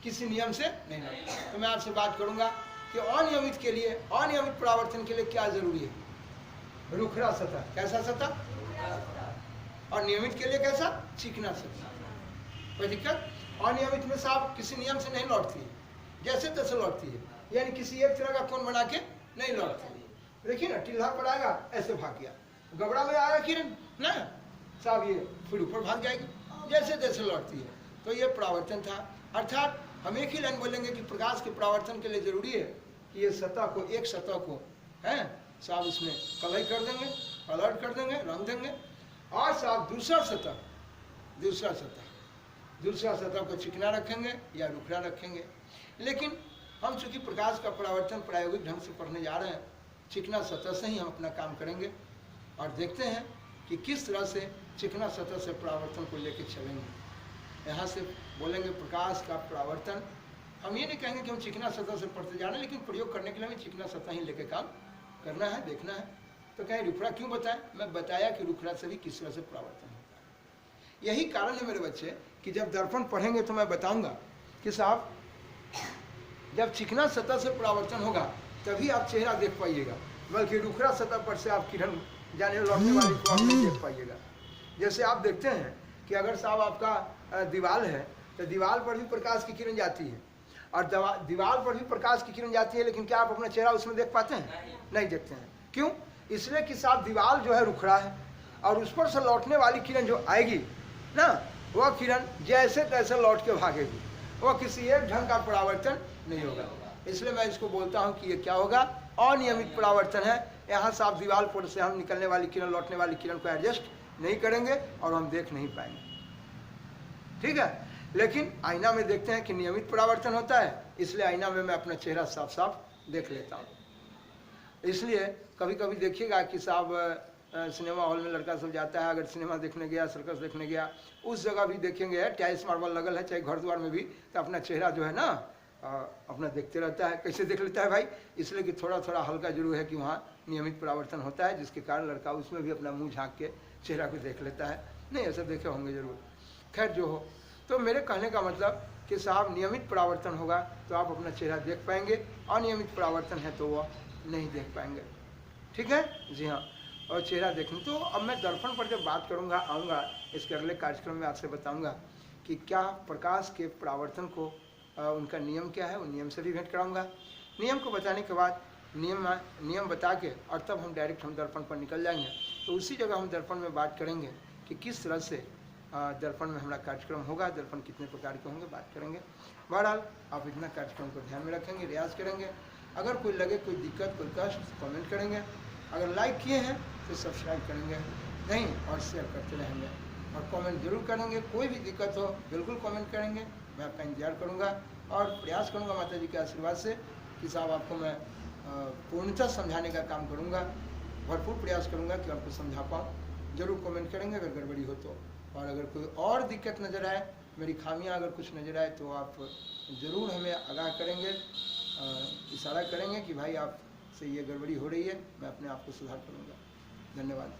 Speaker 1: किसी नियम से नहीं लौटी। तो मैं आपसे बात करूंगा कि अनियमित के लिए, अनियमित परावर्तन के लिए क्या जरूरी है? रुखरा सतह। कैसा सतह? और नियमित के लिए कैसा, चिकना सत्ता। कोई दिक्कत? अनियमित में साहब किसी नियम से नहीं लौटती है, जैसे तैसे लौटती है, यानी किसी एक तरह का कोण बना के नहीं लौटती है। देखिए ना, टिल्हा पर आएगा ऐसे भाग गया, गबड़ा में आएगा किरण ना साहब, ये फिर ऊपर भाग जाएगी, जैसे तैसे लौटती है। तो ये परावर्तन था। अर्थात हम एक ही लाइन बोलेंगे कि प्रकाश के परावर्तन के लिए जरूरी है कि ये सतह को, एक सतह को है साहब उसमें कलई कर देंगे, अलर्ट कर देंगे, रंग देंगे, और साहब दूसरा सतह को चिकना रखेंगे या रुखड़ा रखेंगे। लेकिन हम चूंकि प्रकाश का परावर्तन प्रायोगिक ढंग से पढ़ने जा रहे हैं, चिकना सतह से ही हम अपना काम करेंगे और देखते हैं कि किस तरह से चिकना सतह से परावर्तन को लेकर चलेंगे। यहाँ से बोलेंगे प्रकाश का परावर्तन, हम ये नहीं कहेंगे कि हम चिकना सतह से पढ़ते जा रहे हैं, लेकिन प्रयोग करने के लिए हमें चिकना सतह ही लेकर काम करना है, देखना है। तो कहें रुखड़ा क्यों बताएं? मैं बताया कि रुखड़ा से भी किस तरह से परावर्तन होता है। यही कारण है मेरे बच्चे कि जब दर्पण पढ़ेंगे तो मैं बताऊंगा कि साहब जब चिकना सतह से परावर्तन होगा तभी आप चेहरा देख पाइएगा, बल्कि रुखड़ा सतह पर से आप किरण जाने लौटने वाली को आप नहीं देख पाइएगा। जैसे आप देखते हैं कि अगर साहब आपका दीवार है तो दीवार पर भी प्रकाश की किरण जाती है, और दीवार पर भी प्रकाश की किरण जाती है, लेकिन क्या आप अपना चेहरा उसमें देख पाते हैं? नहीं देखते हैं। क्यों? इसलिए कि साहब दीवार जो है रुखड़ा है, और उस पर से लौटने वाली किरण जो आएगी ना, वह किरण जैसे तैसे लौट के भागेगी, वह किसी एक ढंग का परावर्तन नहीं होगा। इसलिए मैं इसको बोलता हूँ कि ये क्या होगा, अनियमित परावर्तन है। यहाँ से आप दीवार पर से हम निकलने वाली किरण, लौटने वाली किरण को एडजस्ट नहीं करेंगे और हम देख नहीं पाएंगे, ठीक है। लेकिन आईना में देखते हैं कि नियमित परावर्तन होता है, इसलिए आईना में मैं अपना चेहरा साफ साफ देख लेता हूँ। इसलिए कभी कभी देखिएगा कि साहब सिनेमा हॉल में लड़का सब जाता है, अगर सिनेमा देखने गया, सर्कस देखने गया, उस जगह भी देखेंगे टाइल्स मार्बल लगल है, चाहे घर द्वार में भी, तो अपना चेहरा जो है ना अपना देखते रहता है। कैसे देख लेता है भाई? इसलिए कि थोड़ा थोड़ा हल्का जरूर है कि वहाँ नियमित परावर्तन होता है, जिसके कारण लड़का उसमें भी अपना मुंह झाँक के चेहरा को देख लेता है। नहीं, ऐसे देखे होंगे जरूर। खैर जो हो, तो मेरे कहने का मतलब कि साहब नियमित परावर्तन होगा तो आप अपना चेहरा देख पाएंगे, अनियमित परावर्तन है तो वह नहीं देख पाएंगे, ठीक है जी हाँ। और चेहरा देखने, तो अब मैं दर्पण पर जब बात करूंगा, आऊँगा इसके अगले कार्यक्रम में आपसे बताऊंगा कि क्या प्रकाश के परावर्तन को उनका नियम क्या है, उन नियम से भी भेंट कराऊंगा। नियम को बताने के बाद नियम बता के और तब हम डायरेक्ट हम दर्पण पर निकल जाएंगे। तो उसी जगह हम दर्पण में बात करेंगे कि किस तरह से दर्पण में हमारा कार्यक्रम होगा, दर्पण कितने प्रकार के होंगे, बात करेंगे। बहरहाल आप इतना कार्यक्रम को ध्यान में रखेंगे, रियाज करेंगे। अगर कोई लगे कोई दिक्कत, कोई कष्ट, कमेंट करेंगे। अगर लाइक किए हैं तो सब्सक्राइब करेंगे, नहीं और शेयर करते रहेंगे, और कमेंट जरूर करेंगे। कोई भी दिक्कत हो बिल्कुल कमेंट करेंगे, मैं आपका इंतजार करूंगा और प्रयास करूंगा माता जी के आशीर्वाद से कि साहब आपको मैं पूर्णतः समझाने का काम करूंगा, भरपूर प्रयास करूंगा कि आपको समझा पाऊँ। जरूर कमेंट करेंगे अगर गड़बड़ी हो तो, और अगर कोई और दिक्कत नज़र आए, मेरी खामियां अगर कुछ नज़र आए तो आप ज़रूर हमें आगाह करेंगे, इशारा करेंगे कि भाई आपसे ये गड़बड़ी हो रही है, मैं अपने आप को सुधार करूंगा। धन्यवाद।